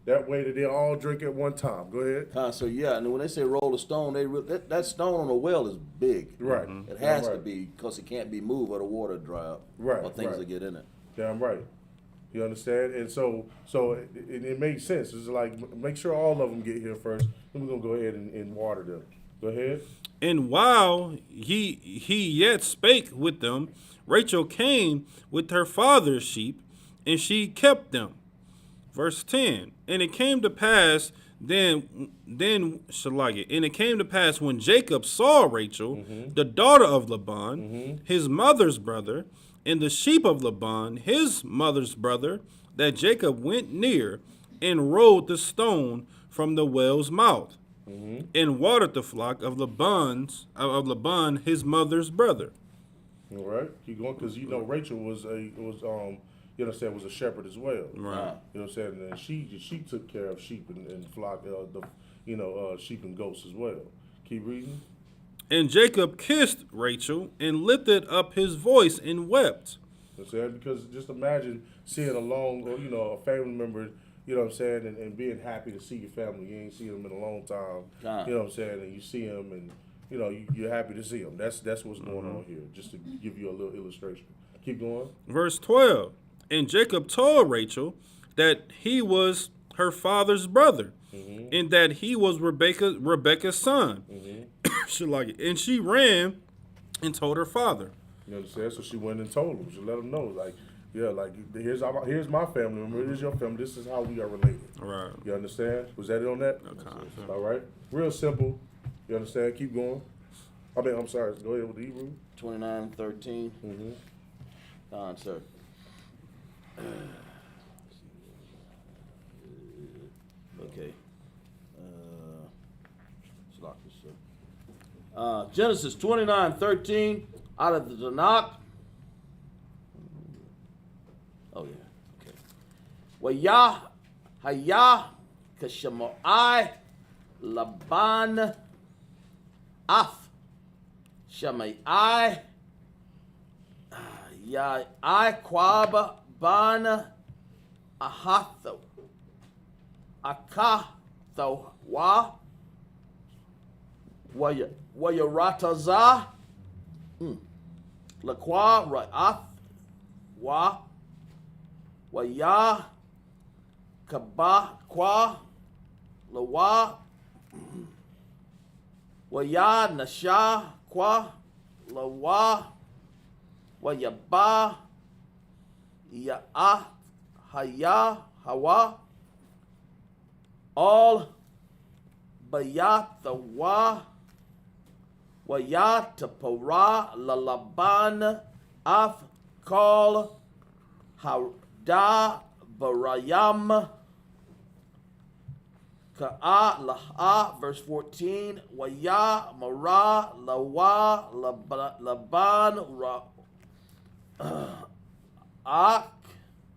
Speaker 8: That way that they all drink at one time. Go ahead.
Speaker 7: So yeah, and when they say roll a stone, that stone on a well is big.
Speaker 8: Right.
Speaker 7: It has to be, because it can't be moved or the water dry up.
Speaker 8: Right.
Speaker 7: Or things that get in it.
Speaker 8: Damn right. You understand? And so it makes sense. It's like, make sure all of them get here first. Then we're going to go ahead and water them. Go ahead.
Speaker 9: And while he yet spake with them, Rachel came with her father's sheep, and she kept them. Verse 10. And it came to pass and it came to pass when Jacob saw Rachel, the daughter of Laban, his mother's brother, and the sheep of Laban, his mother's brother, that Jacob went near and rolled the stone from the well's mouth, and watered the flock of Laban, his mother's brother.
Speaker 8: All right, keep going, because Rachel was a shepherd as well.
Speaker 9: Right.
Speaker 8: You know what I'm saying? And she took care of sheep and flock, sheep and goats as well. Keep reading.
Speaker 9: And Jacob kissed Rachel and lifted up his voice and wept.
Speaker 8: You know what I'm saying? Because just imagine seeing a family member, you know what I'm saying, and being happy to see your family. You ain't seen them in a long time. You know what I'm saying? And you see them and, you're happy to see them. That's what's going on here, just to give you a little illustration. Keep going. Verse
Speaker 9: 12. And Jacob told Rachel that he was her father's brother. and that he was Rebecca's son. She like it. And she ran and told her father.
Speaker 8: You understand? So she went and told him. She let him know, like, yeah, like, here's my family. Remember, here's your family. This is how we are related.
Speaker 9: Right.
Speaker 8: You understand? Was that it on that?
Speaker 9: Okay.
Speaker 8: All right. Real simple. You understand? Keep going. I'm sorry. Go ahead with the Hebrew.
Speaker 7: 29:13. Sir. Okay. Genesis 29:13 out of the Tanakh. Oh yeah. Okay. Wayah Hayah Kashamoai Laban Af Shamai Ya Kwab Ban Ahatho Akatho Wa Wayarataza Lakwa Ra'ath Wa Waya Kaba Kwa Lawa Waya Nasha Kwa Lawa Wayaba Ya'ah Haya Hawa All Bayathawa Wayatapara Lalaban Af Kal Hada Barayam Ka'a Laha, verse 14. Waya Mara Lawa Laban Ra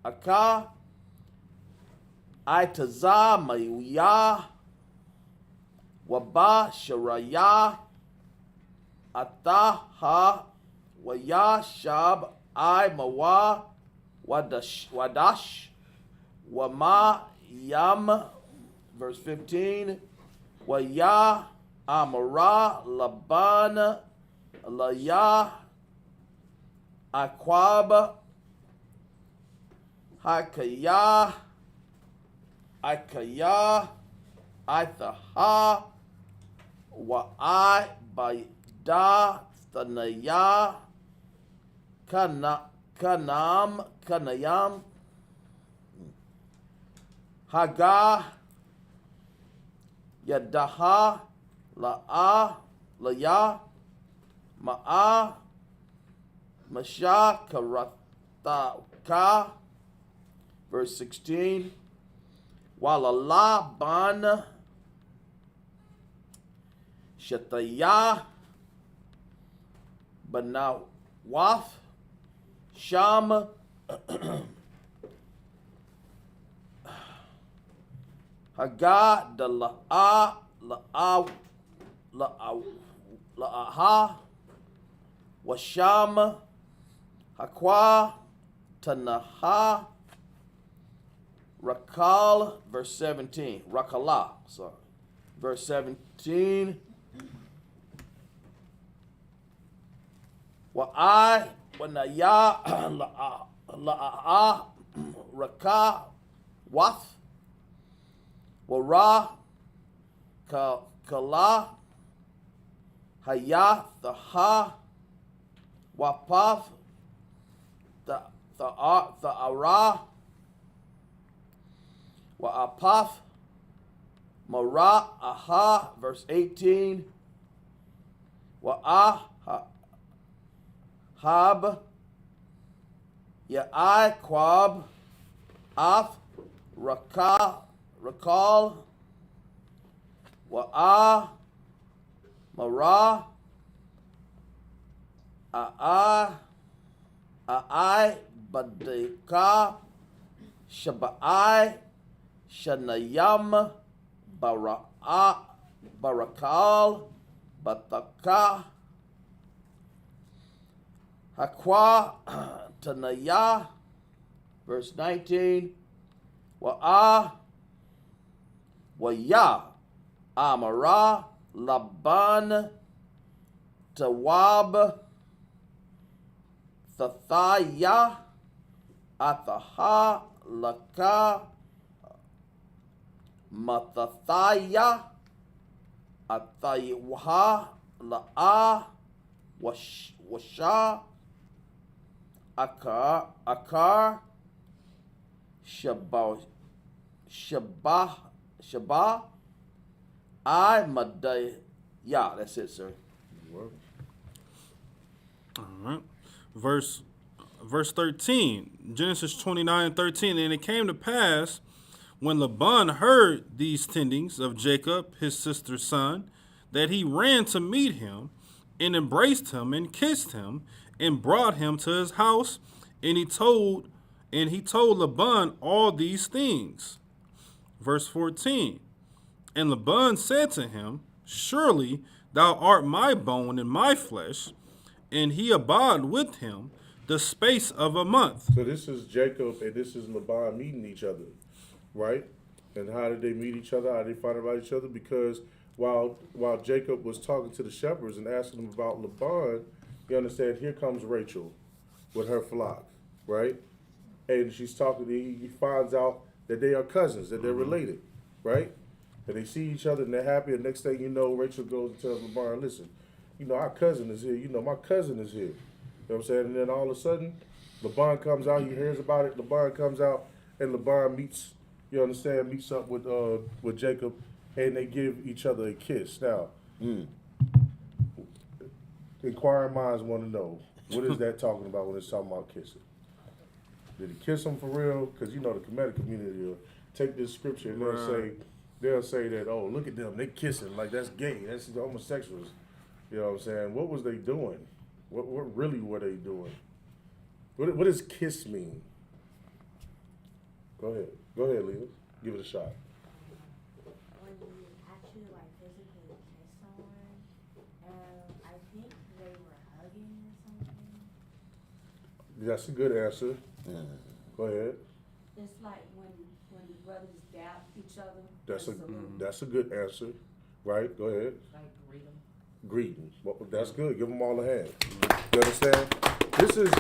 Speaker 7: Aka Aitaza Mayuya Waba Sharaya Ataha Waya Shab I Mawa Wadash Wama Yam, verse 15. Waya Amara Laban Laya Akwab Hakaya Akaya Aithaha Wa'ai Baida Thanaya Kanayam Haga Yadaha La'a Laya Ma'a Masha Karataka, verse 16. Walala Ban Shataya Banawaf Sham Haga da La'aha Washam Hakwa Tanaha Rakal, verse 17. Rakala, sorry. Verse 17. Wa'ai Wanaya La'a'a Raka Wath Wara Kala Hayah Thaha Wapaf Tha'ara Wa'apaf Mara Aha, verse 18. Wa'ah Hab Ya'ai Kwab Af Rakal Wa'ah Mara A'ai Badika Shaba'ai Shanayam Barakal Bataka Hakwa Tanaya, verse 19. Wa'ah Waya Amara Laban Tawab Thathaya Athaha Laka Mathathaya, Athayiwaha, La'a, Washa, Akar, Shabah, I Madaya. That's it, sir.
Speaker 9: All right. Verse 13, Genesis 29:13. And it came to pass, when Laban heard these tendings of Jacob, his sister's son, that he ran to meet him, and embraced him, and kissed him, and brought him to his house, and he told Laban all these things. Verse 14, and Laban said to him, surely thou art my bone and my flesh, and he abode with him the space of a month.
Speaker 8: So this is Jacob and this is Laban meeting each other, right? And how did they meet each other? How did they find out about each other? Because while Jacob was talking to the shepherds and asking them about Laban, you understand, here comes Rachel with her flock, right? And she's talking to he finds out that they are cousins, that they're related, right? And they see each other and they're happy, and next thing you know, Rachel goes and tells Laban, listen, our cousin is here. My cousin is here. You know what I'm saying? And then all of a sudden, Laban comes out, he hears about it, Laban comes out, and Laban meets up with Jacob, and they give each other a kiss. Now, inquiring minds want to know, what is that talking about when it's talking about kissing? Did he kiss him for real? Because, the Kemetic community will take this scripture and they'll say that, oh, look at them, they kissing, like that's gay, that's the homosexuals. You know what I'm saying? What was they doing? What really were they doing? What does kiss mean? Go ahead, Leah. Give it a shot.
Speaker 10: When you actually physically kiss someone, I think they were hugging or something.
Speaker 8: That's a good answer. Yeah. Go ahead.
Speaker 10: It's like when brothers dap each other.
Speaker 8: That's a good answer, right? Go ahead.
Speaker 10: Like
Speaker 8: greeting. Well, that's good. Give them all a hand. You understand? This is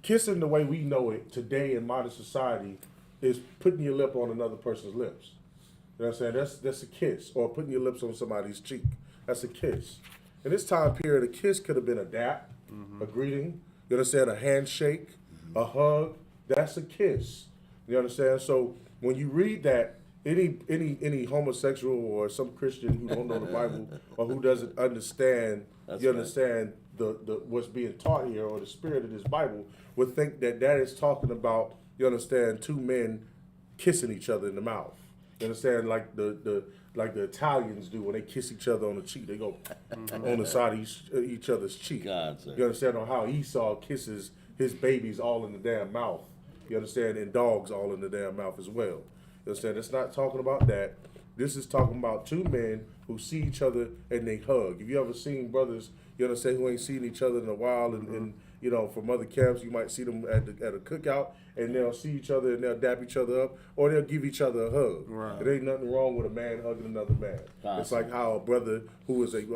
Speaker 8: kissing the way we know it today in modern society is putting your lip on another person's lips. You know what I'm saying? That's a kiss. Or putting your lips on somebody's cheek. That's a kiss. In this time period, a kiss could have been a dap, a greeting, you understand, a handshake, a hug. That's a kiss. You understand? So when you read that, any homosexual or some Christian who don't know the Bible or who doesn't understand, understand the what's being taught here or the spirit of this Bible would think that is talking about, you understand, two men kissing each other in the mouth. You understand, like the Italians do when they kiss each other on the cheek. They go on the side of each other's cheek. You understand, on how Esau kisses his babies all in the damn mouth. You understand, and dogs all in the damn mouth as well. You understand? It's not talking about that. This is talking about two men who see each other and they hug. If you ever seen brothers, you understand, who ain't seen each other in a while, and from other camps, you might see them at a cookout, and they'll see each other and they'll dap each other up, or they'll give each other a hug. Right. There ain't nothing wrong with a man hugging another man. Awesome. It's like how a brother who is if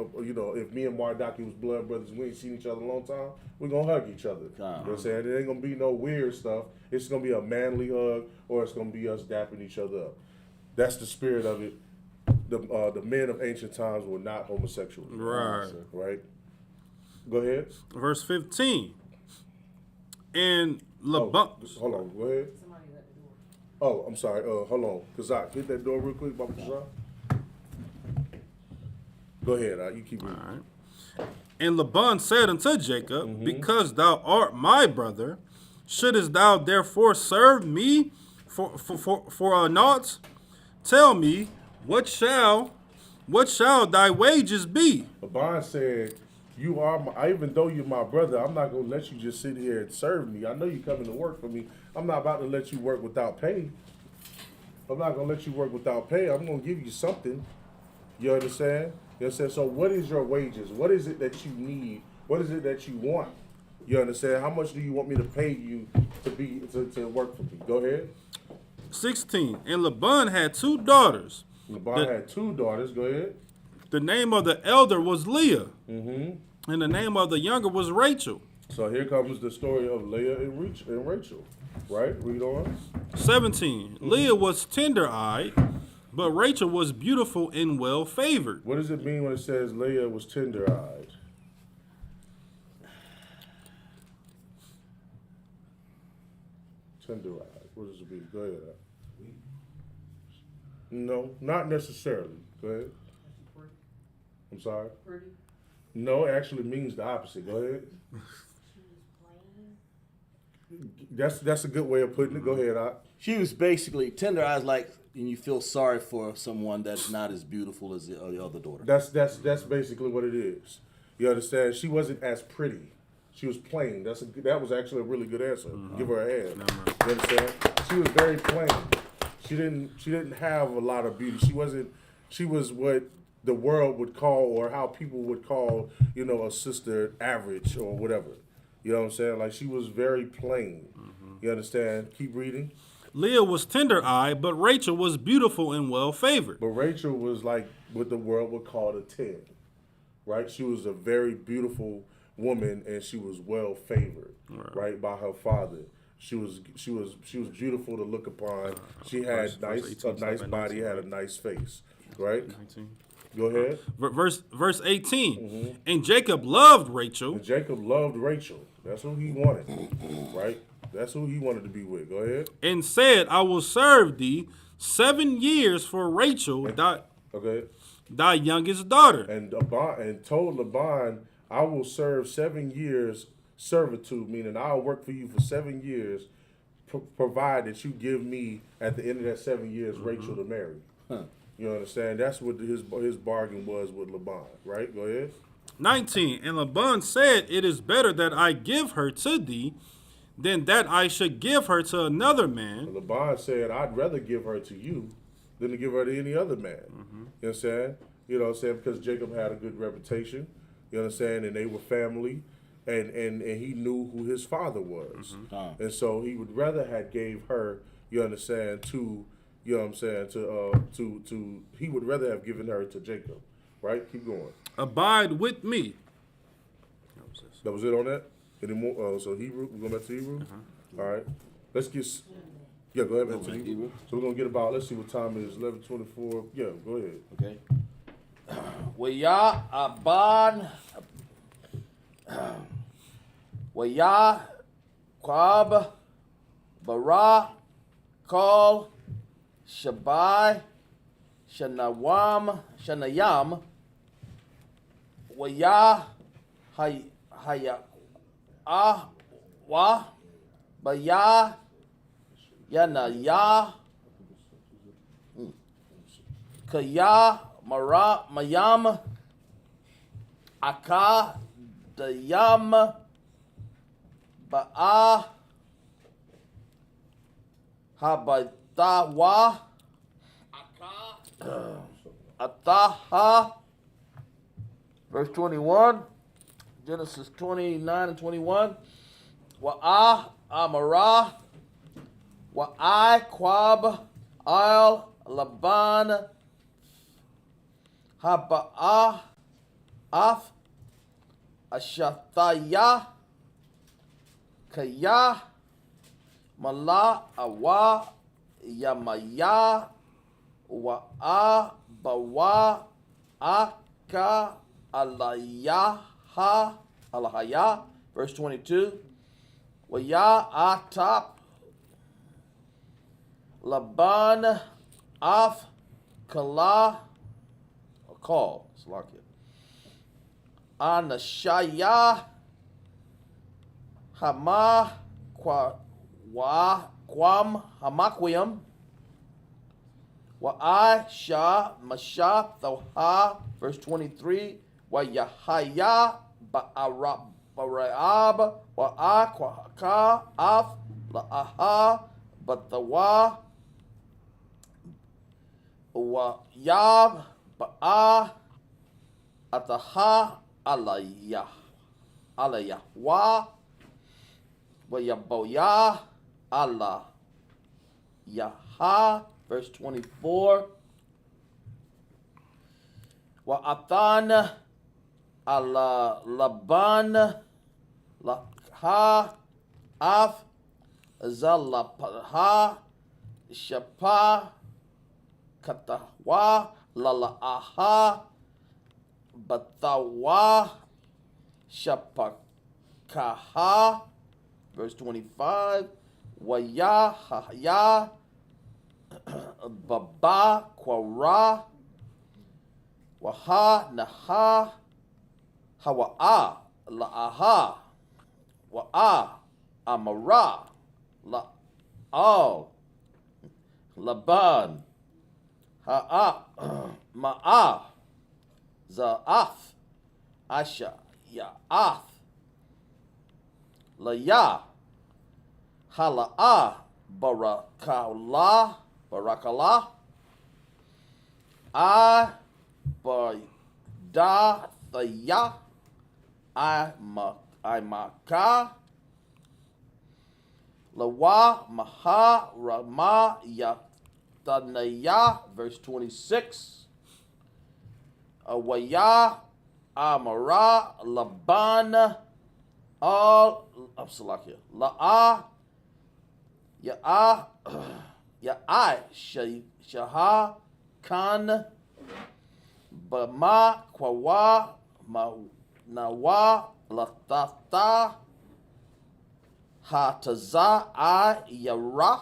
Speaker 8: me and Mardaki was blood brothers, we ain't seen each other a long time, we're gonna hug each other. You know what I'm saying? There ain't gonna be no weird stuff. It's gonna be a manly hug, or it's gonna be us dapping each other up. That's the spirit of it. The men of ancient times were not homosexual.
Speaker 9: Right.
Speaker 8: Right? Go ahead.
Speaker 9: Verse 15. And Laban.
Speaker 8: Hold on. Go ahead.
Speaker 10: Somebody at the door.
Speaker 8: Oh, I'm sorry. Hold on. Kazak, hit that door real quick, Baba Kazak. Go ahead. You keep reading. All right.
Speaker 9: And Laban said unto Jacob, because thou art my brother, shouldest thou therefore serve me for naught? Tell me, what shall thy wages be?
Speaker 8: Laban said, you are even though you're my brother, I'm not gonna let you just sit here and serve me. I know you're coming to work for me. I'm not about to let you work without pay. I'm not gonna let you work without pay. I'm gonna give you something. You understand? You understand? So what is your wages? What is it that you need? What is it that you want? You understand? How much do you want me to pay you to work for me? Go ahead.
Speaker 9: 16. And Laban had two daughters.
Speaker 8: Laban had two daughters. Go ahead.
Speaker 9: The name of the elder was Leah, and the name of the younger was Rachel.
Speaker 8: So here comes the story of Leah and Rachel. Right? Read on.
Speaker 9: 17. Leah was tender-eyed, but Rachel was beautiful and well-favored.
Speaker 8: What does it mean when it says Leah was tender-eyed? Tender-eyed. What does it mean? Go ahead. No, not necessarily. Go ahead. I'm sorry? No, it actually means the opposite. Go ahead. That's a good way of putting it. Go ahead, Ot.
Speaker 11: She was basically tender eyes, like, and you feel sorry for someone that's not as beautiful as the other daughter.
Speaker 8: That's basically what it is. You understand? She wasn't as pretty. She was plain. That was actually a really good answer. Give her a hand. You understand? She was very plain. She didn't have a lot of beauty. She was what the world would call, or how people would call, a sister average or whatever. You know what I'm saying? Like, she was very plain. You understand? Keep reading.
Speaker 9: Leah was tender-eyed, but Rachel was beautiful and well-favored.
Speaker 8: But Rachel was like what the world would call a 10, right? She was a very beautiful woman, and she was well-favored, right, by her father. She was beautiful to look upon. She had a nice body, had a nice face, right?
Speaker 9: 19.
Speaker 8: Go ahead.
Speaker 9: Verse 18. And Jacob loved Rachel.
Speaker 8: And Jacob loved Rachel. That's who he wanted, right? That's who he wanted to be with. Go ahead.
Speaker 9: And said, I will serve thee 7 years for Rachel, thy youngest daughter.
Speaker 8: And told Laban, I will serve 7 years servitude, meaning I'll work for you for 7 years, provided you give me at the end of that 7 years Rachel to marry. You understand? That's what his bargain was with Laban, right? Go ahead.
Speaker 9: 19. And Laban said, it is better that I give her to thee than that I should give her to another man.
Speaker 8: Laban said, I'd rather give her to you than to give her to any other man. You understand? You know what I'm saying? Because Jacob had a good reputation. You understand? And they were family. And he knew who his father was. And so he would rather have gave her, you understand, to, you know what I'm saying, to he would rather have given her to Jacob. Right? Keep going.
Speaker 9: Abide with me.
Speaker 8: That was it on that? Any more? So Hebrew, we're going back to Hebrew? All right. Let's get, go ahead back to Hebrew. So we're going to get about, let's see what time it is, 11:24. Yeah, go ahead.
Speaker 7: Okay. Waya Aban Waya Quab Bara Kal Shabai Shanayam Waya Haya Wa Baya Yanaya Kaya Mayam Aka Dayam Ba'a Habatawa Ataha. Verse 21, Genesis 29 and 21. Wa'a Amara Wa'i Quab Al Laban Haba'a Af Ashathaya Kaya Mala Awa Yamaya Wa'a Bawa Aka Alahaya. Verse 22. Waya Atap Laban Af Kala Call. Salakia. Anashaya Hama Quam Hamaquium Wa'ai Shah Masha Thoha. Verse 23. Wa'yahaya Ba'arab Wa'aka Af La'aha Batawa Wa'yab Ba'a Ataha Alayah Wa Wayaboya Allah Yaha. Verse 24. Wa'atan ala Laban ha, af, zalapaha, shapa, katawa, lalaaha, batawa, shapakaha. Verse 25, waya, haya, baba, kwara, waha, naha, hawa'a, la'aha, wa'a, amara, la'al, laban, ha'a, ma'a, za'af, asha, ya'ath, laya, hala'a, barakallah, I, bardathaya, I maka, lawa, maha, rama, yatanaya, verse 26, awaya, amara, laban, all, Salakia, la'a, ya'a, shaha, kan, bama, kwawa, nawa, latata, hataza, yara,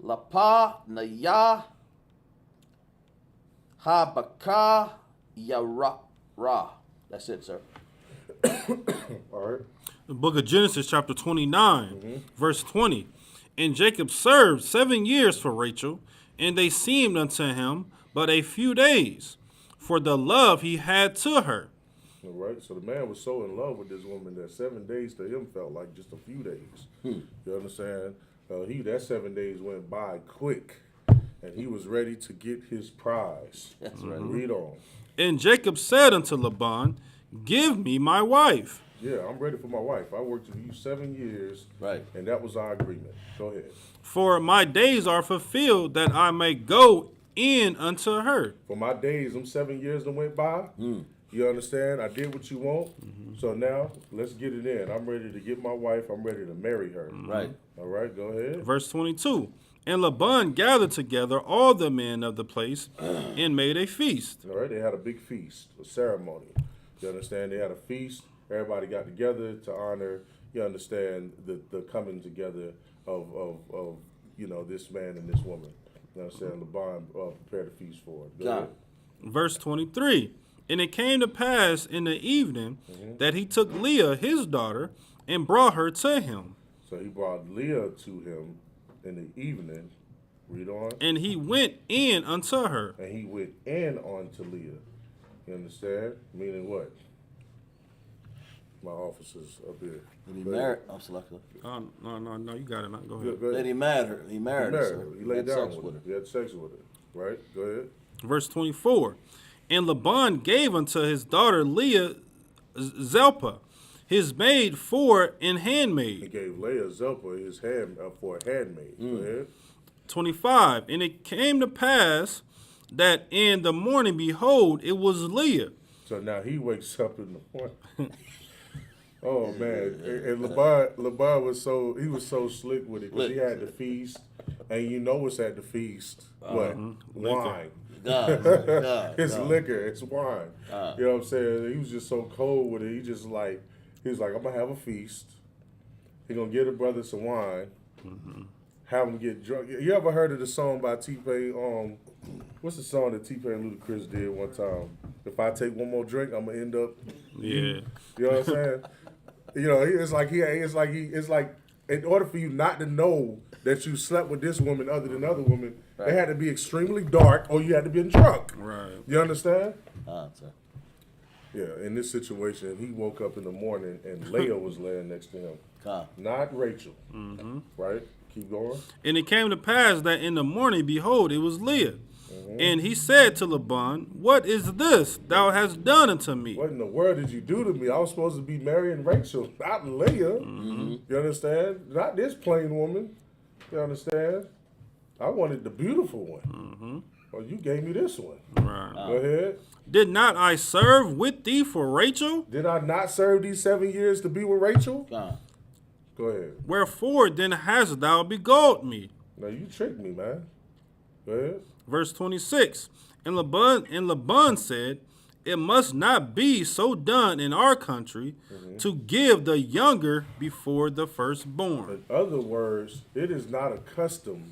Speaker 7: lapa, naya, habaka, yara. That's it, sir.
Speaker 8: All right.
Speaker 9: The book of Genesis, chapter 29, verse 20. And Jacob served 7 years for Rachel, and they seemed unto him but a few days, for the love he had to her.
Speaker 8: All right. So the man was so in love with this woman that 7 days to him felt like just a few days. You understand? That 7 days went by quick, and he was ready to get his prize.
Speaker 7: That's right.
Speaker 8: Read on.
Speaker 9: And Jacob said unto Laban, give me my wife.
Speaker 8: Yeah, I'm ready for my wife. I worked for you 7 years,
Speaker 11: Right.
Speaker 8: and that was our agreement. Go ahead.
Speaker 9: For my days are fulfilled, that I may go in unto her.
Speaker 8: For my days, them 7 years that went by, you understand? I did what you want, so now let's get it in. I'm ready to get my wife. I'm ready to marry her.
Speaker 11: Right.
Speaker 8: All right, go ahead.
Speaker 9: Verse 22. And Laban gathered together all the men of the place and made a feast.
Speaker 8: All right, they had a big feast, a ceremony. You understand? They had a feast. Everybody got together to honor, you understand, the coming together of this man and this woman. You understand? Laban prepared a feast for it. Go ahead.
Speaker 9: Verse 23. And it came to pass in the evening that he took Leah, his daughter, and brought her to him.
Speaker 8: So he brought Leah to him in the evening. Read on.
Speaker 9: And he went in unto her.
Speaker 8: And he went in onto Leah. You understand? Meaning what? My officers up here.
Speaker 11: Did he marry? I'm selected.
Speaker 9: No, you got it. Go ahead.
Speaker 8: Go ahead.
Speaker 11: Did he marry her? He married her. Sir.
Speaker 8: He laid
Speaker 11: Had
Speaker 8: down
Speaker 11: sex
Speaker 8: with her.
Speaker 11: her.
Speaker 8: He had sex with her. Right? Go ahead.
Speaker 9: Verse 24. And Laban gave unto his daughter Leah Zilpah, his maid for an handmaid.
Speaker 8: He gave Leah Zilpah his hand for a handmaid. Go ahead.
Speaker 9: 25. And it came to pass that in the morning, behold, it was Leah.
Speaker 8: So now he wakes up in the morning. Oh man! And Laban was so slick with it because he had the feast, and you know what's at the feast? What? Wine. It's liquor. It's wine. You know what I'm saying? He was just so cold with it. He was like, I'm gonna have a feast. He gonna get a brother some wine. Have him get drunk. You ever heard of the song by T-Pain? What's the song that T-Pain and Ludacris did one time? If I take one more drink, I'm gonna end up.
Speaker 9: Yeah.
Speaker 8: You know what I'm saying? It's like in order for you not to know that you slept with this woman other than other women, it had to be extremely dark or you had to be drunk.
Speaker 9: Right.
Speaker 8: You understand?
Speaker 11: Sir.
Speaker 8: Yeah. In this situation, he woke up in the morning and Leah was laying next to him, not Rachel. Right. Keep going.
Speaker 9: And it came to pass that in the morning, behold, it was Leah. And he said to Laban, what is this thou hast done unto me?
Speaker 8: What in the world did you do to me? I was supposed to be marrying Rachel, not Leah. You understand? Not this plain woman. You understand? I wanted the beautiful one. Oh, you gave me this one.
Speaker 9: Right.
Speaker 8: Go ahead.
Speaker 9: Did not I serve with thee for Rachel?
Speaker 8: Did I not serve these 7 years to be with Rachel?
Speaker 11: Gone.
Speaker 8: Go ahead.
Speaker 9: Wherefore then hast thou beguiled me?
Speaker 8: No, you tricked me, man. Go ahead.
Speaker 9: Verse 26. And Laban said, it must not be so done in our country to give the younger before the firstborn.
Speaker 8: In other words, it is not a custom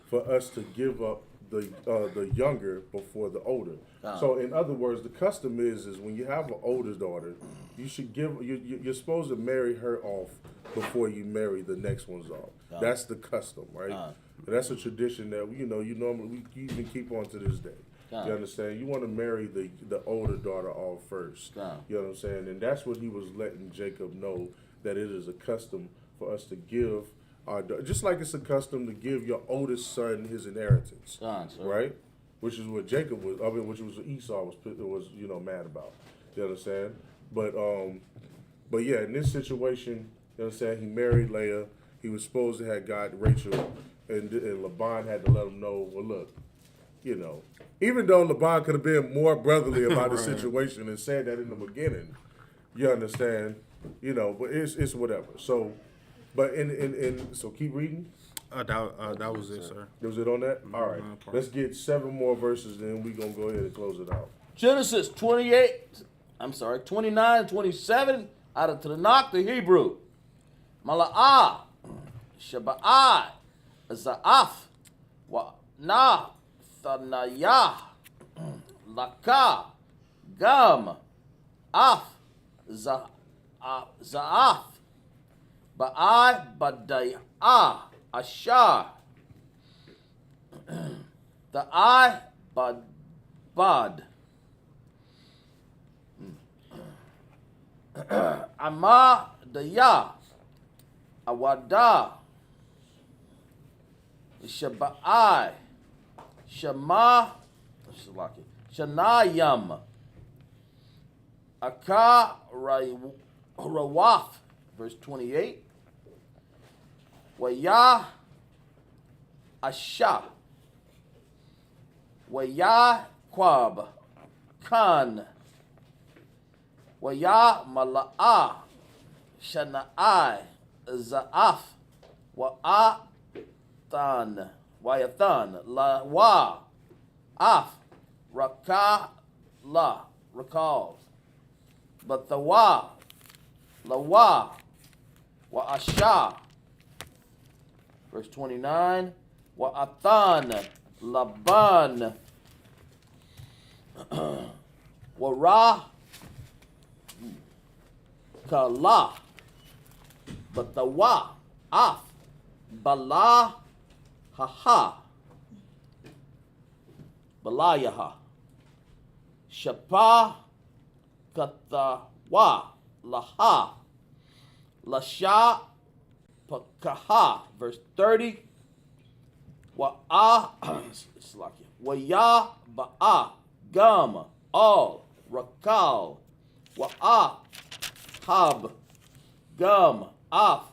Speaker 8: for us to give up the younger before the older. So in other words, the custom is when you have an older daughter, you should you're supposed to marry her off before you marry the next one's off. That's the custom, right? And that's a tradition that you normally we even keep on to this day. You understand? You want to marry the older daughter off first. You know what I'm saying? And that's what he was letting Jacob know, that it is a custom for us to give our just like it's a custom to give your oldest son his inheritance, right? Which is what Jacob was. I mean, which was what Esau was mad about. You understand? But yeah, in this situation, you understand, he married Leah. He was supposed to have got Rachel, and Laban had to let him know. Well, look, even though Laban could have been more brotherly about the situation and said that in the beginning, you understand, but it's whatever. So, but so keep reading.
Speaker 9: That was it, sir.
Speaker 8: Was it on that? All right. Let's get 7 more verses, then we're going to go ahead and close it out.
Speaker 7: Genesis 29, 27, out of Tanakh, the Hebrew. Mala'ah, Shaba'ai, Za'af, Wa'na, Thanayah, Laka, Gam, Af, Za'af, Ba'ai, Badayah, Ashar, Ta'ai, Bad, Ama, Daya, Awada, Shaba'ai, Shama, Shanayam, Aka, Rawaf, verse 28, Waya, Asha, Waya, Quab, Khan, Waya, Mala'ah, Shana'ai, Za'af, Wa'atan, La Wa, Af, Raka, La, recalls. But the Wa, La Wa, Asha, verse 29, Wa'atan, Laban, Ra, Kala, but the Wa, Af, Bala, Haha, Balayaha, Shapa, Katawa, Laha, Lasha, Pakaha, verse 30, Wa'a, Waya, Ba'a, Gum, All, Rakal, Wa'a, Hab, Gum, Af,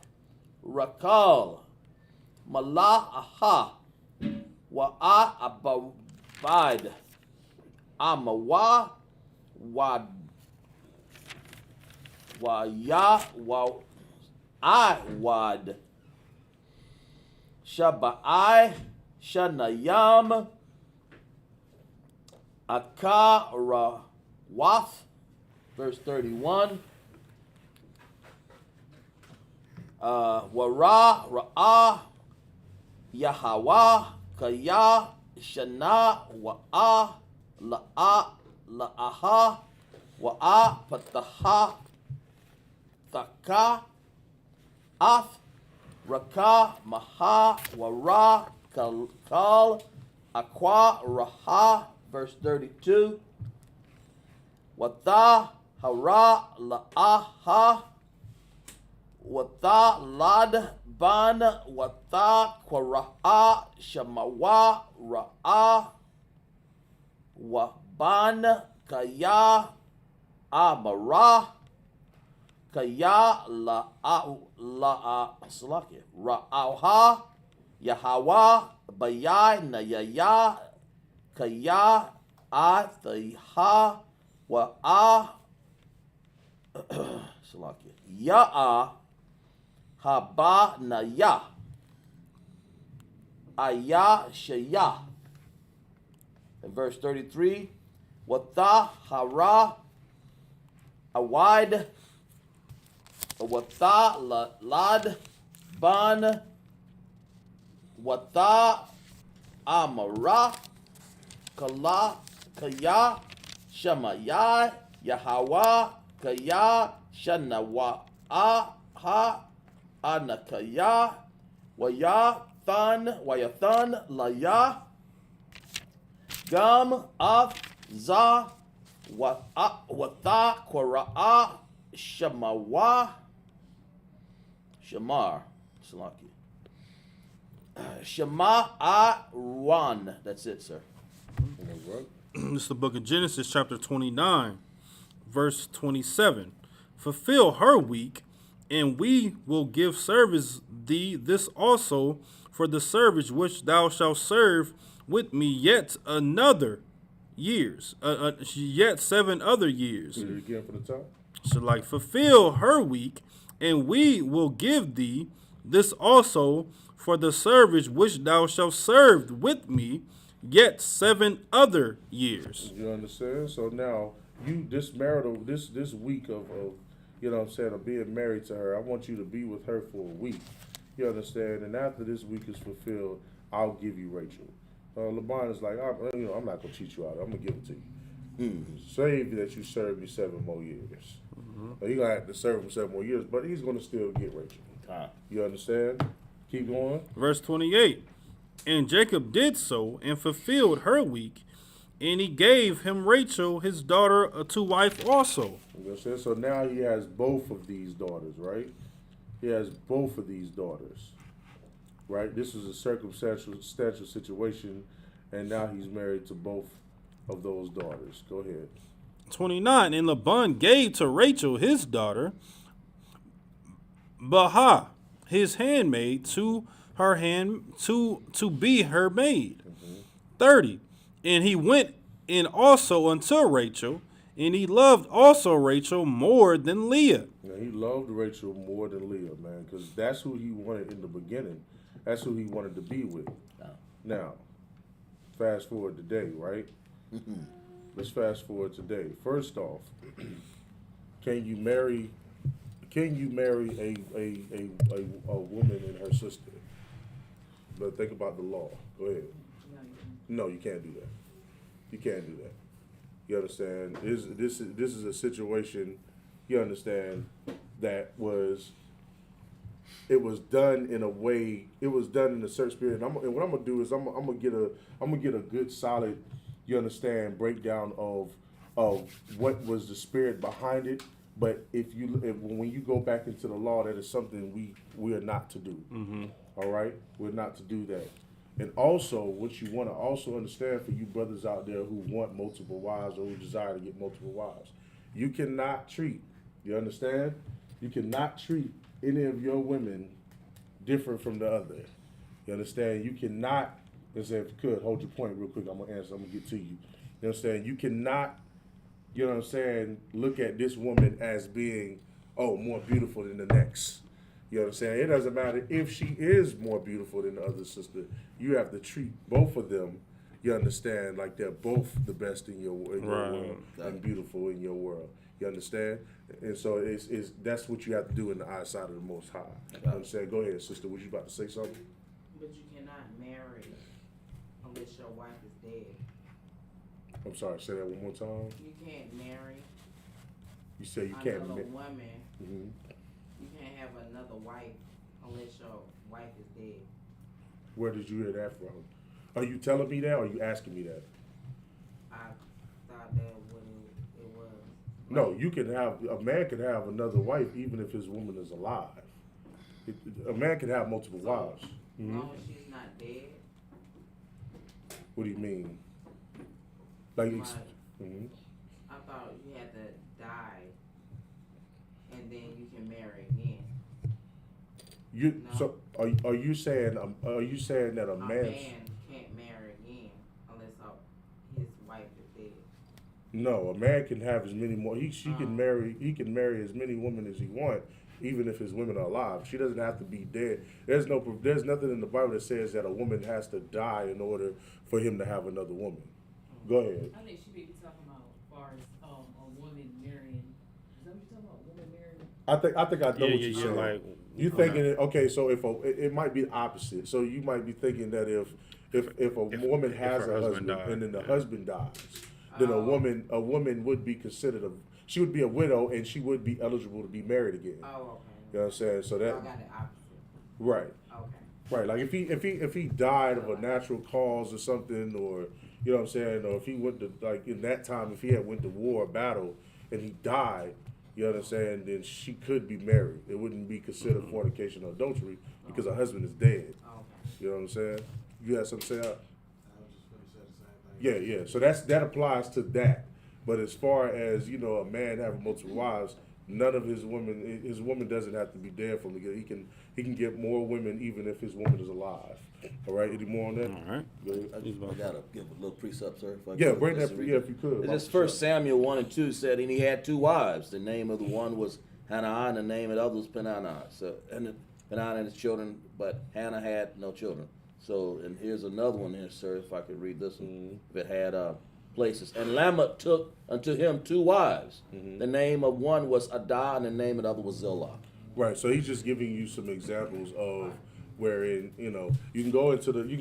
Speaker 7: Rakal, Mala'aha, Wa'a, Ababad, Amawa, Wad, Waya, Wad, Shaba'ai, Shanayam, Akarawaf, verse 31, Wara, Ra'ah, Yahawa, Kaya, Shana, Wa'a, La'aha, Wa'a, Pataha, Taka, Af, Raka, Maha, Wara, Kal, Aqua, Raha, verse 32, Wata, Hara, La'aha, Wata, Lad, Ban, Wata, Kwara'a, Shamawa, Ra'a, Waban, Kaya, Amara, Kaya, Ra'auha, Yahawa, Bayai, Nayaya, kaya a the ha wa a Salakia ya a haba na ya aya shaya. In verse 33, wata hara awad wata lad ban wata amara kala kaya shamaya yahawa kaya shanawa ha anakaya wayathan laya gam af za wata kwara'a shamawa shamar salaki shama'a ruan. That's it, sir.
Speaker 9: This is the book of Genesis, chapter 29, verse 27. Fulfill her week, and we will give service thee this also for the service which thou shalt serve with me yet another years, yet 7 other years.
Speaker 8: Read it again for the top.
Speaker 9: So like, fulfill her week, and we will give thee this also for the service which thou shalt serve with me yet 7 other years.
Speaker 8: You understand? So now this marital this week of you know what I'm saying, of being married to her, I want you to be with her for a week. You understand? And after this week is fulfilled, I'll give you Rachel. Laban is like, I'm not gonna cheat you out. I'm gonna give it to you. Save that you serve me 7 more years. You're gonna have to serve him 7 more years, but he's gonna still get Rachel. You understand? Keep going. Verse
Speaker 9: 28. And Jacob did so and fulfilled her week, and he gave him Rachel, his daughter, to wife also.
Speaker 8: You understand? So now he has both of these daughters, right? He has both of these daughters, right? This is a circumstantial situation, and now he's married to both of those daughters. Go ahead.
Speaker 9: 29. And Laban gave to Rachel, his daughter, Baha, his handmaid, to her hand to be her maid. 30. And he went in also unto Rachel, and he loved also Rachel more than Leah.
Speaker 8: Yeah, he loved Rachel more than Leah, man, because that's who he wanted in the beginning. That's who he wanted to be with. Now, fast forward today, right? Let's fast forward today. First off, can you marry a woman and her sister? But think about the law. Go ahead. No, you can't do that. You can't do that. You understand? This is a situation, you understand, that it was done in a way, it was done in a certain spirit. And what I'm gonna do is I'm gonna get a good solid, you understand, breakdown of what was the spirit behind it. But when you go back into the law, that is something we are not to do. All right, we're not to do that. And also, what you want to also understand for you brothers out there who want multiple wives or who desire to get multiple wives, you cannot treat. You understand? You cannot treat any of your women different from the other. You understand? You cannot. Let's say, if you could hold your point real quick, I'm gonna answer. I'm gonna get to you. You understand? You cannot. You know what I'm saying? Look at this woman as being, more beautiful than the next. You know what I'm saying? It doesn't matter if she is more beautiful than the other sister. You have to treat both of them, you understand, like they're both the best in your world and beautiful in your world. You understand? And so it's that's what you have to do in the eyesight of the Most High. You know what I'm saying? Go ahead, sister. Was you about to say something?
Speaker 12: But you cannot marry unless your wife is dead.
Speaker 8: I'm sorry, say that one more time.
Speaker 12: You can't marry.
Speaker 8: You say you can't marry.
Speaker 12: Woman. Mm-hmm. You can't have another wife unless your wife is dead.
Speaker 8: Where did you hear that from? Are you telling me that or are you asking me that?
Speaker 12: I thought that what it was.
Speaker 8: No, you can have, a man can have another wife even if his woman is alive. A man can have multiple wives.
Speaker 12: As long as she's not dead.
Speaker 8: What do you mean? Like,
Speaker 12: I thought you had to die and then you can marry again.
Speaker 8: So are you saying that a man
Speaker 12: can't marry again unless
Speaker 8: No, a man can have as many more. She can marry. He can marry as many women as he wants, even if his women are alive. She doesn't have to be dead. There's nothing in the Bible that says that a woman has to die in order for him to have another woman. Go ahead.
Speaker 13: I think she may be talking about as far as a woman marrying. Is that what you're talking about? Woman marrying?
Speaker 8: I think I know what you're saying.
Speaker 9: Like,
Speaker 8: you thinking it, okay? So if it might be the opposite. So you might be thinking that if a woman has a husband and then the husband dies, then a woman would be considered she would be a widow and she would be eligible to be married again.
Speaker 12: Oh, okay.
Speaker 8: You know what I'm saying? So that
Speaker 12: I got the opposite.
Speaker 8: right.
Speaker 12: Okay.
Speaker 8: Right, like if he died of a natural cause or something, or you know what I'm saying, or if he went to, like in that time, if he had went to war or battle and he died, you know what I'm saying, then she could be married. It wouldn't be considered fornication or adultery because her husband is dead.
Speaker 12: Okay.
Speaker 8: You know what I'm saying? You got something to say? Yeah. So that applies to that. But as far as, you know, a man having multiple wives, none of his woman doesn't have to be dead for him. He can get more women even if his woman is alive. All right, any more on that?
Speaker 11: All right. I gotta give a little precept, sir.
Speaker 8: Yeah, bring that. Yeah, if you could.
Speaker 11: This 1 Samuel 1:2 said, and he had 2 wives. The name of the one was Hannah, and the name of the other was Peninnah. So, and Peninnah and his children, but Hannah had no children. So, and here's another one here, sir. If I could read this one, if it had places. And Lamech took unto him 2 wives. The name of one was Adah, and the name of the other was Zillah.
Speaker 8: Right. So he's just giving you some examples of wherein, you know, you can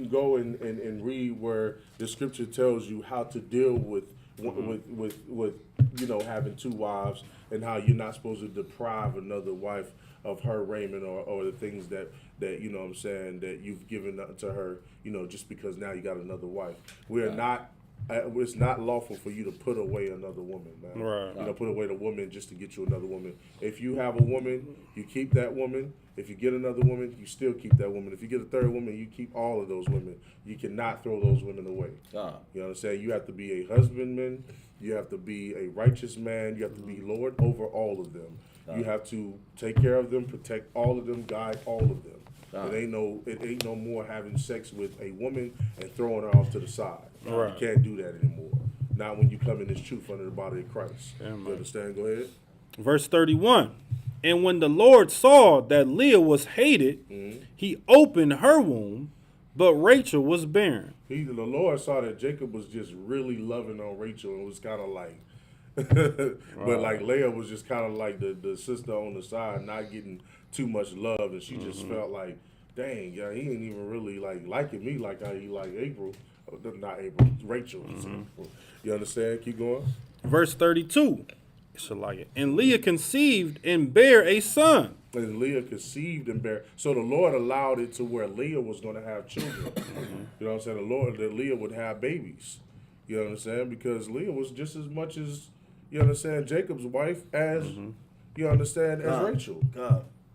Speaker 8: go and read where the scripture tells you how to deal with you know, having 2 wives and how you're not supposed to deprive another wife of her raiment or the things that you know what I'm saying, that you've given to her, you know, just because now you got another wife. We are not. It's not lawful for you to put away another woman, man.
Speaker 9: Right.
Speaker 8: You know, put away the woman just to get you another woman. If you have a woman, you keep that woman. If you get another woman, you still keep that woman. If you get a third woman, you keep all of those women. You cannot throw those women away. You know what I'm saying? You have to be a husbandman. You have to be a righteous man. You have to be Lord over all of them. You have to take care of them, protect all of them, guide all of them. It ain't no more having sex with a woman and throwing her off to the side.
Speaker 9: Right.
Speaker 8: You can't do that anymore. Not when you come in this truth under the body of Christ.
Speaker 9: Yeah,
Speaker 8: you understand? Go ahead.
Speaker 9: Verse 31. And when the Lord saw that Leah was hated, he opened her womb, but Rachel was barren.
Speaker 8: The Lord saw that Jacob was just really loving on Rachel and was kind of like, but like Leah was just kind of like the sister on the side, not getting too much love, and she just felt like, dang, yeah, he ain't even really like liking me like how he like Rachel. You understand? Keep going.
Speaker 9: Verse 32. And Leah conceived and bare a son.
Speaker 8: And Leah conceived and bare. So the Lord allowed it to where Leah was going to have children. You know what I'm saying? That Leah would have babies. You know what I'm saying? Because Leah was just as much as, you understand, Jacob's wife as, you understand, as Rachel.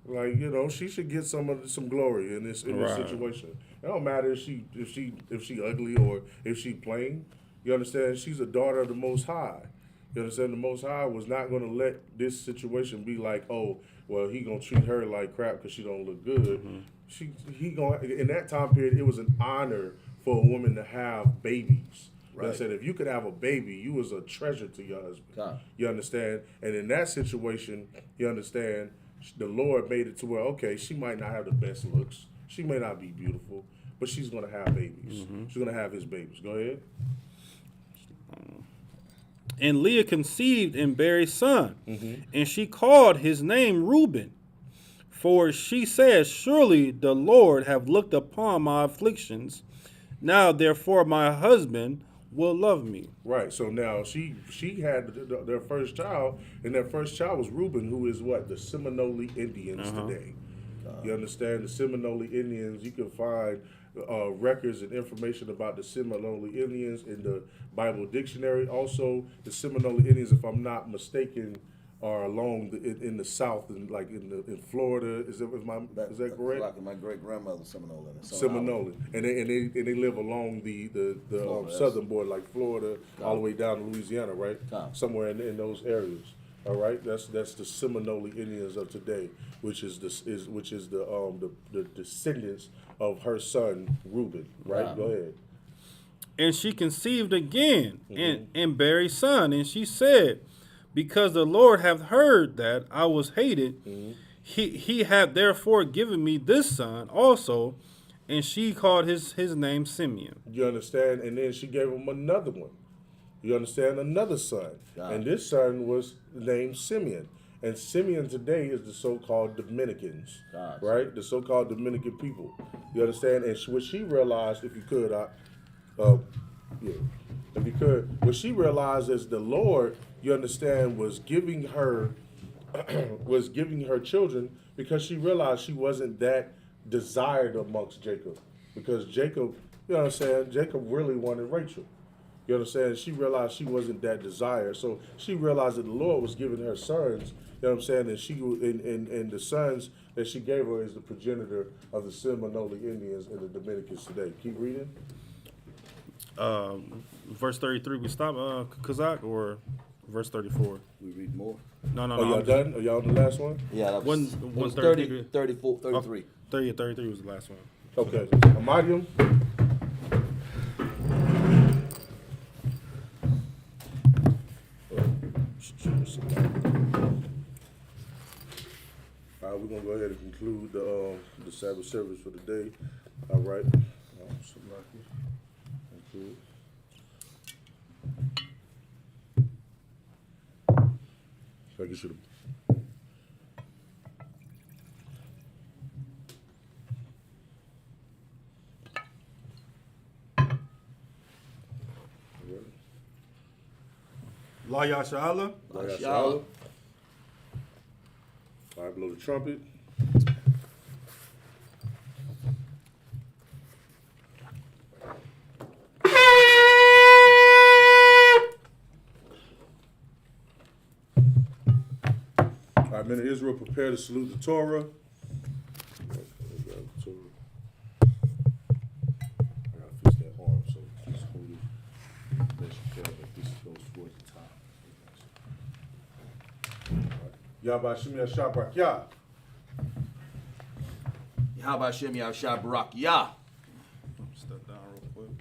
Speaker 8: Like, you know, she should get some glory in this situation. It don't matter if she ugly or if she plain. You understand? She's a daughter of the Most High. You understand? The Most High was not going to let this situation be like, oh, well, he gonna treat her like crap because she don't look good. He gonna, in that time period, it was an honor for a woman to have babies. Right. I said, if you could have a baby, you was a treasure to your husband. You understand? And in that situation, you understand, the Lord made it to where, okay, she might not have the best looks. She may not be beautiful, but she's going to have babies. She's going to have his babies. Go ahead.
Speaker 9: And Leah conceived and bare a son, and she called his name Reuben. For she said, surely the Lord have looked upon my afflictions. Now, therefore, my husband will love me.
Speaker 8: Right. So now she had their first child, and their first child was Reuben, who is what? The Seminole Indians today. You understand? The Seminole Indians, you can find records and information about the Seminole Indians in the Bible dictionary. Also, the Seminole Indians, if I'm not mistaken, are along in the South, like in Florida. Is that correct?
Speaker 11: Like my great grandmother Seminole.
Speaker 8: Seminole, and they live along the southern border, like Florida, all the way down to Louisiana, right? Somewhere in those areas. All right, that's the Seminole Indians of today, which is the descendants of her son Reuben. Right, go ahead.
Speaker 9: And she conceived again and bare a son. And she said, because the Lord hath heard that I was hated, he hath therefore given me this son also. And she called his name Simeon.
Speaker 8: You understand? And then she gave him another one. You understand? Another son. And this son was named Simeon. And Simeon today is the so-called Dominicans, right? The so-called Dominican people. You understand? And what she realized, if you could, what she realized is the Lord, you understand, was giving her children because she realized she wasn't that desired amongst Jacob. Because Jacob, you know what I'm saying, Jacob really wanted Rachel. You understand? She realized she wasn't that desired. So she realized that the Lord was giving her sons, you know what I'm saying, and she and the sons that she gave her is the progenitor of the Seminole Indians and the Dominicans today. Keep reading.
Speaker 9: Verse 33, we stop, Kazak, or verse 34?
Speaker 11: We read more.
Speaker 9: No.
Speaker 8: Y'all done? Are y'all on the last one?
Speaker 11: Yeah, that was
Speaker 9: 30,
Speaker 11: 34, 33.
Speaker 9: 30 or 33 was the last one.
Speaker 8: Okay. Amadium. All right, we're going to go ahead and conclude the Sabbath service for the day. All right. I guess should have.
Speaker 9: La Yashala.
Speaker 8: La Yashala. All right, blow the trumpet. All right, men of Israel, prepare to salute the Torah. I gotta fix that arm, so just hold it best you can, but this goes towards the top. Yahweh Hashem Yahshua Barak Yah.
Speaker 11: Yahweh Hashem Yahshua Barak Yah.
Speaker 9: Step down real quick.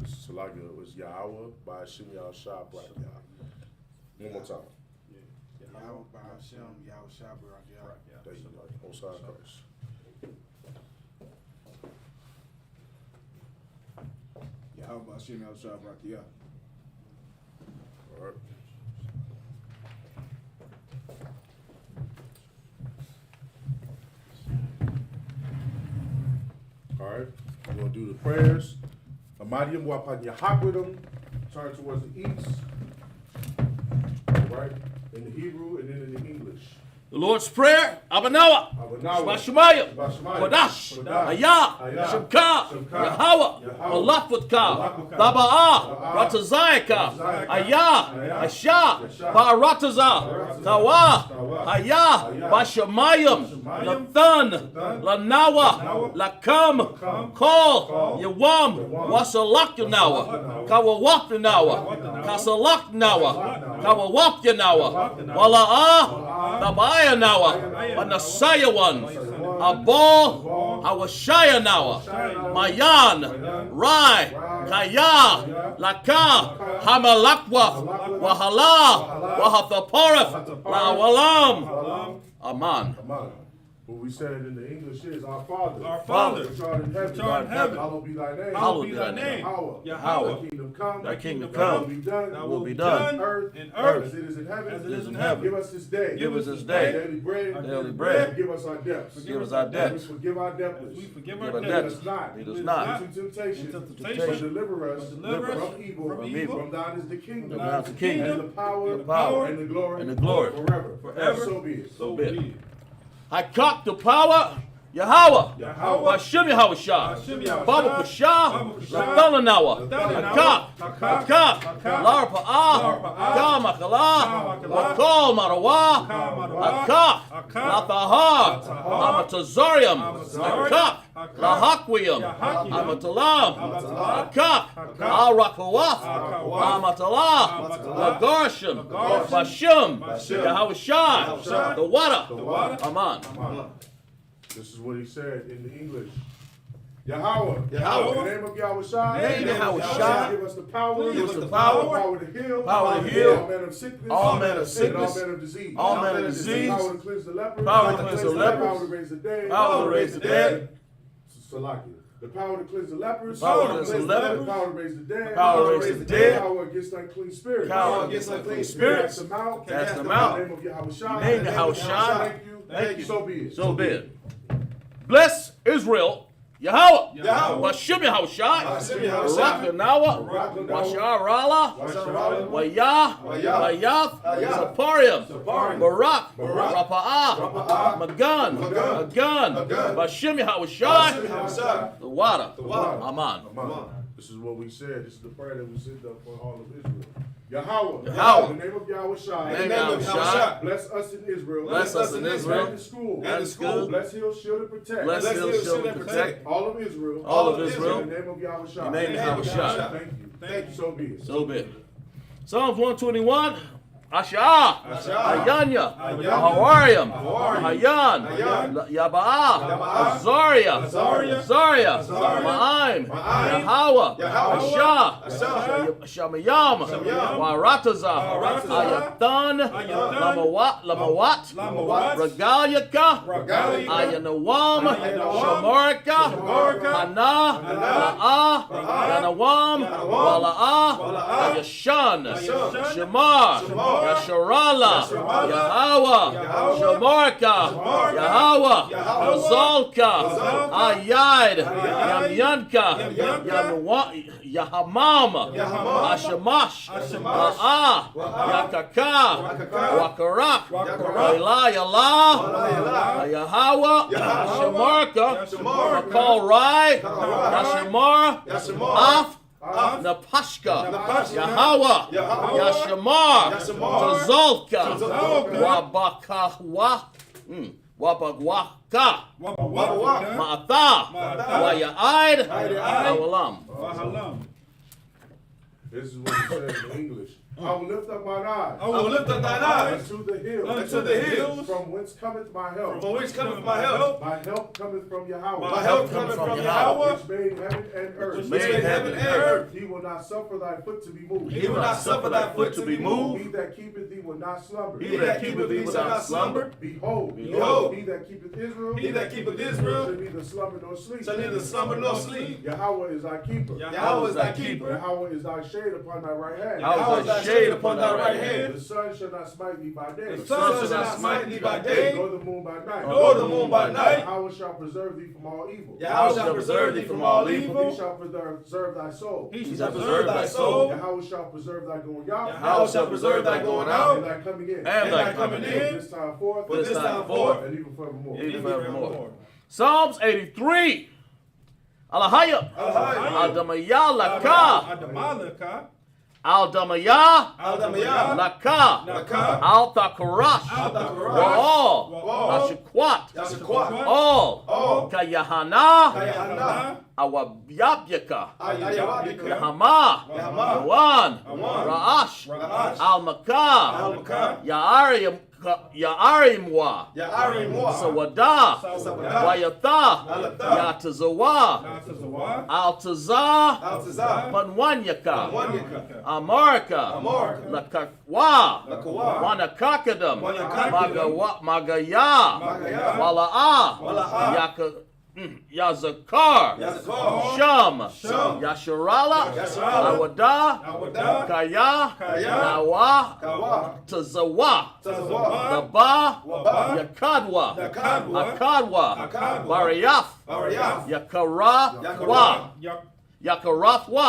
Speaker 8: Salaga was Yahweh by Hashem Yahshua Barak Yah. One more time.
Speaker 14: Yahweh by Hashem Yahshua Barak Yah.
Speaker 8: There you go. Most High Christ.
Speaker 14: Yahweh by Hashem Yahshua Barak Yah.
Speaker 8: All right. All right. We're going to do the prayers. Amadium Wapan Yahak with them. Turn towards the east. All right. In the Hebrew and then in the English.
Speaker 11: The Lord's Prayer, Abanawa, Shemashemaya, Kodash, Ayah, Shemka, Yahweh, Malafutka, Taba'ah, Ratazayaka, Ayah, Asha, Ba'arataza, Tawa, Ayah, Bashamayim, Lathan, Lanawa, Lakam, Kol, Yawam, Wasalak Yanawa, Kawawap Yanawa, Kasalak Nawa, Kawawap Yanawa, Wala'ah, Taba'ah. Nawa, Banasaya one, Abol, Awashaya Nawa, Mayan, Rai, Kaya, Laka, Hamalakwaf, Wahala, Wahathaporef, Lawalam, Aman.
Speaker 8: What we said in the English is our Father.
Speaker 9: Our Father,
Speaker 8: which art in heaven. Hallowed be thy name.
Speaker 11: Hallowed be thy name.
Speaker 8: Yahweh. Thy kingdom come.
Speaker 11: Thy kingdom come.
Speaker 8: Thy
Speaker 11: will be done.
Speaker 8: In earth. As it is in heaven.
Speaker 9: As it is in heaven.
Speaker 8: Give us this day.
Speaker 11: Give us this day.
Speaker 8: Our daily bread.
Speaker 11: Daily bread.
Speaker 8: Give us our debts.
Speaker 11: Forgive us our debts.
Speaker 8: Forgive our debtors.
Speaker 9: We forgive
Speaker 11: our
Speaker 9: our
Speaker 11: debtors.
Speaker 9: debtors.
Speaker 8: Lead
Speaker 11: us not
Speaker 8: into temptation.
Speaker 9: But
Speaker 8: But deliver us from evil.
Speaker 11: From
Speaker 8: thine is the kingdom.
Speaker 11: From thine is the kingdom.
Speaker 8: And the power.
Speaker 11: And
Speaker 8: the glory.
Speaker 11: Forever.
Speaker 8: So be it.
Speaker 11: So be it. I cock the power, Yahweh, Hashem Yahweh, Baba Pasha, Lathalanawa, Akak, Larpa'ah, Kamakala, Wakol Marawa, Akak, Lathahar, Amatazarium, Akak,
Speaker 7: Lahakwiyam, Amatalam, Akak, Al-Rakawaf, Amatalah, Lagarsham, Bashum, Yahushai, the water, Aman.
Speaker 8: This is what he said in the English. Yahweh. In the name of Yahushai.
Speaker 7: Name of Yahushai.
Speaker 8: Give us the power.
Speaker 7: Give us the power.
Speaker 8: Power to heal.
Speaker 7: Power to heal.
Speaker 8: All manner of sickness.
Speaker 7: All manner of sickness.
Speaker 8: And all manner of disease.
Speaker 7: All manner of disease.
Speaker 8: Power to cleanse the lepers.
Speaker 7: Power to cleanse the lepers.
Speaker 8: Power to raise the dead.
Speaker 7: Power to raise the dead.
Speaker 8: Salakia. The power to cleanse the lepers.
Speaker 7: Power to cleanse the lepers.
Speaker 8: Power to raise the dead.
Speaker 7: Power to raise the dead.
Speaker 8: Power against unclean spirits.
Speaker 7: Power against unclean spirits.
Speaker 8: Cast them out.
Speaker 7: Cast them out.
Speaker 8: In the name of Yahushai.
Speaker 7: Name of Yahushai.
Speaker 8: Thank you.
Speaker 7: Thank you.
Speaker 8: So be it.
Speaker 7: So be it. Bless Israel. Yahweh, Bashim Yahushai, Rakanawa, Washarala, Wayah, Wayaf, Zaparium, Barak, Rapa'ah, Magan, Bashim Yahushai, the water, Aman.
Speaker 8: This is what we said. This is the prayer that we said up for all of Israel. Yahweh.
Speaker 7: Yahweh.
Speaker 8: In the name of Yahushai.
Speaker 7: Name of Yahushai.
Speaker 8: Bless us in Israel.
Speaker 7: Bless us in Israel.
Speaker 8: And the school.
Speaker 7: And the school.
Speaker 8: Bless Hill, shield, and protect.
Speaker 7: Bless Hill, shield, and protect.
Speaker 8: All of Israel.
Speaker 7: All of Israel.
Speaker 8: In the name of Yahushai.
Speaker 7: In the name of Yahushai.
Speaker 8: Thank you. Thank you. So be it.
Speaker 7: So be it. Psalms 121. Asha'ah, Ayanya, Hawariam, Hayan, Yaba'ah, Azariah, Zaria, Ma'aim, Yahweh, Ashah, Shamayam, Waratazah, Ayatan, Lamawat, Regalyaka, Ayanawam, Shamarika, Hana, La'ah, Yanawam, Wala'ah, Ayashan, Shamar, Yasharala, Yahweh, Shamarka, Yahweh, Azalka, Ayad, Yamyanka, Yahamam, Ashamash, Ma'ah, Yakaka, Wakarak, Yala, Yahweh, Shamarka, Makal Rai, Yashamar, Af, Napashka, Yahweh, Yashamar, Tazolka, Wabakahwa, Wabagwaka, Ma'atha, Waya'id, Awalam.
Speaker 8: This is what he said in English. I will lift up mine eyes.
Speaker 14: I will lift up thine eyes
Speaker 8: unto the hills.
Speaker 14: Unto the hills.
Speaker 8: From whence cometh my help?
Speaker 14: From whence cometh my help?
Speaker 8: My help cometh from Yahweh.
Speaker 14: My help cometh from Yahweh.
Speaker 8: Which made heaven and earth.
Speaker 14: Which made heaven and earth.
Speaker 8: He will not suffer thy foot to be moved.
Speaker 14: He will not suffer thy foot to be moved.
Speaker 8: He that keepeth thee will not slumber.
Speaker 14: He that keepeth thee will not slumber.
Speaker 8: Behold,
Speaker 14: Behold,
Speaker 8: he that keepeth Israel.
Speaker 14: He that keepeth Israel
Speaker 8: shall neither slumber nor sleep.
Speaker 14: Shall neither slumber nor sleep.
Speaker 8: Yahweh is thy keeper.
Speaker 14: Yahweh is thy keeper.
Speaker 8: Yahweh is thy shade upon thy right hand.
Speaker 14: Yahweh is thy shade upon thy right hand.
Speaker 8: The sun shall not smite thee by day.
Speaker 14: The sun shall not smite thee by day.
Speaker 8: Nor the moon by night.
Speaker 14: Nor the moon by night.
Speaker 8: Yahweh shall preserve thee from all evil.
Speaker 14: Yahweh shall preserve thee from all evil.
Speaker 8: He shall preserve thy soul.
Speaker 14: He shall preserve thy soul.
Speaker 8: Yahweh shall preserve thy going out.
Speaker 14: Yahweh shall preserve thy going out.
Speaker 8: And thy coming in.
Speaker 7: And thy coming in.
Speaker 8: This time forth.
Speaker 14: This time forth.
Speaker 8: And even forevermore.
Speaker 7: Even forevermore. Psalms 83. Alahaya. Aldamaya Laka. Aldamaya Laka. Altakarash. Wa'al. Ashikwat. All. Kayahana. Awabyabjaka. Yahama. Yawan. Ra'ash. Al-Makah. Ya'arimwa. Sawada. Wayatha. Yatazawa. Altazah. Panwanyaka. Amarka. Lakakwa. Wanakakadam. Magaya. Wala'ah. Yazakar, Sham, Yasharala, Awada, Kaya, Nawa, Tazawa, Naba, Yakadwa, Akadwa, Bariyaf, Yakarathwa,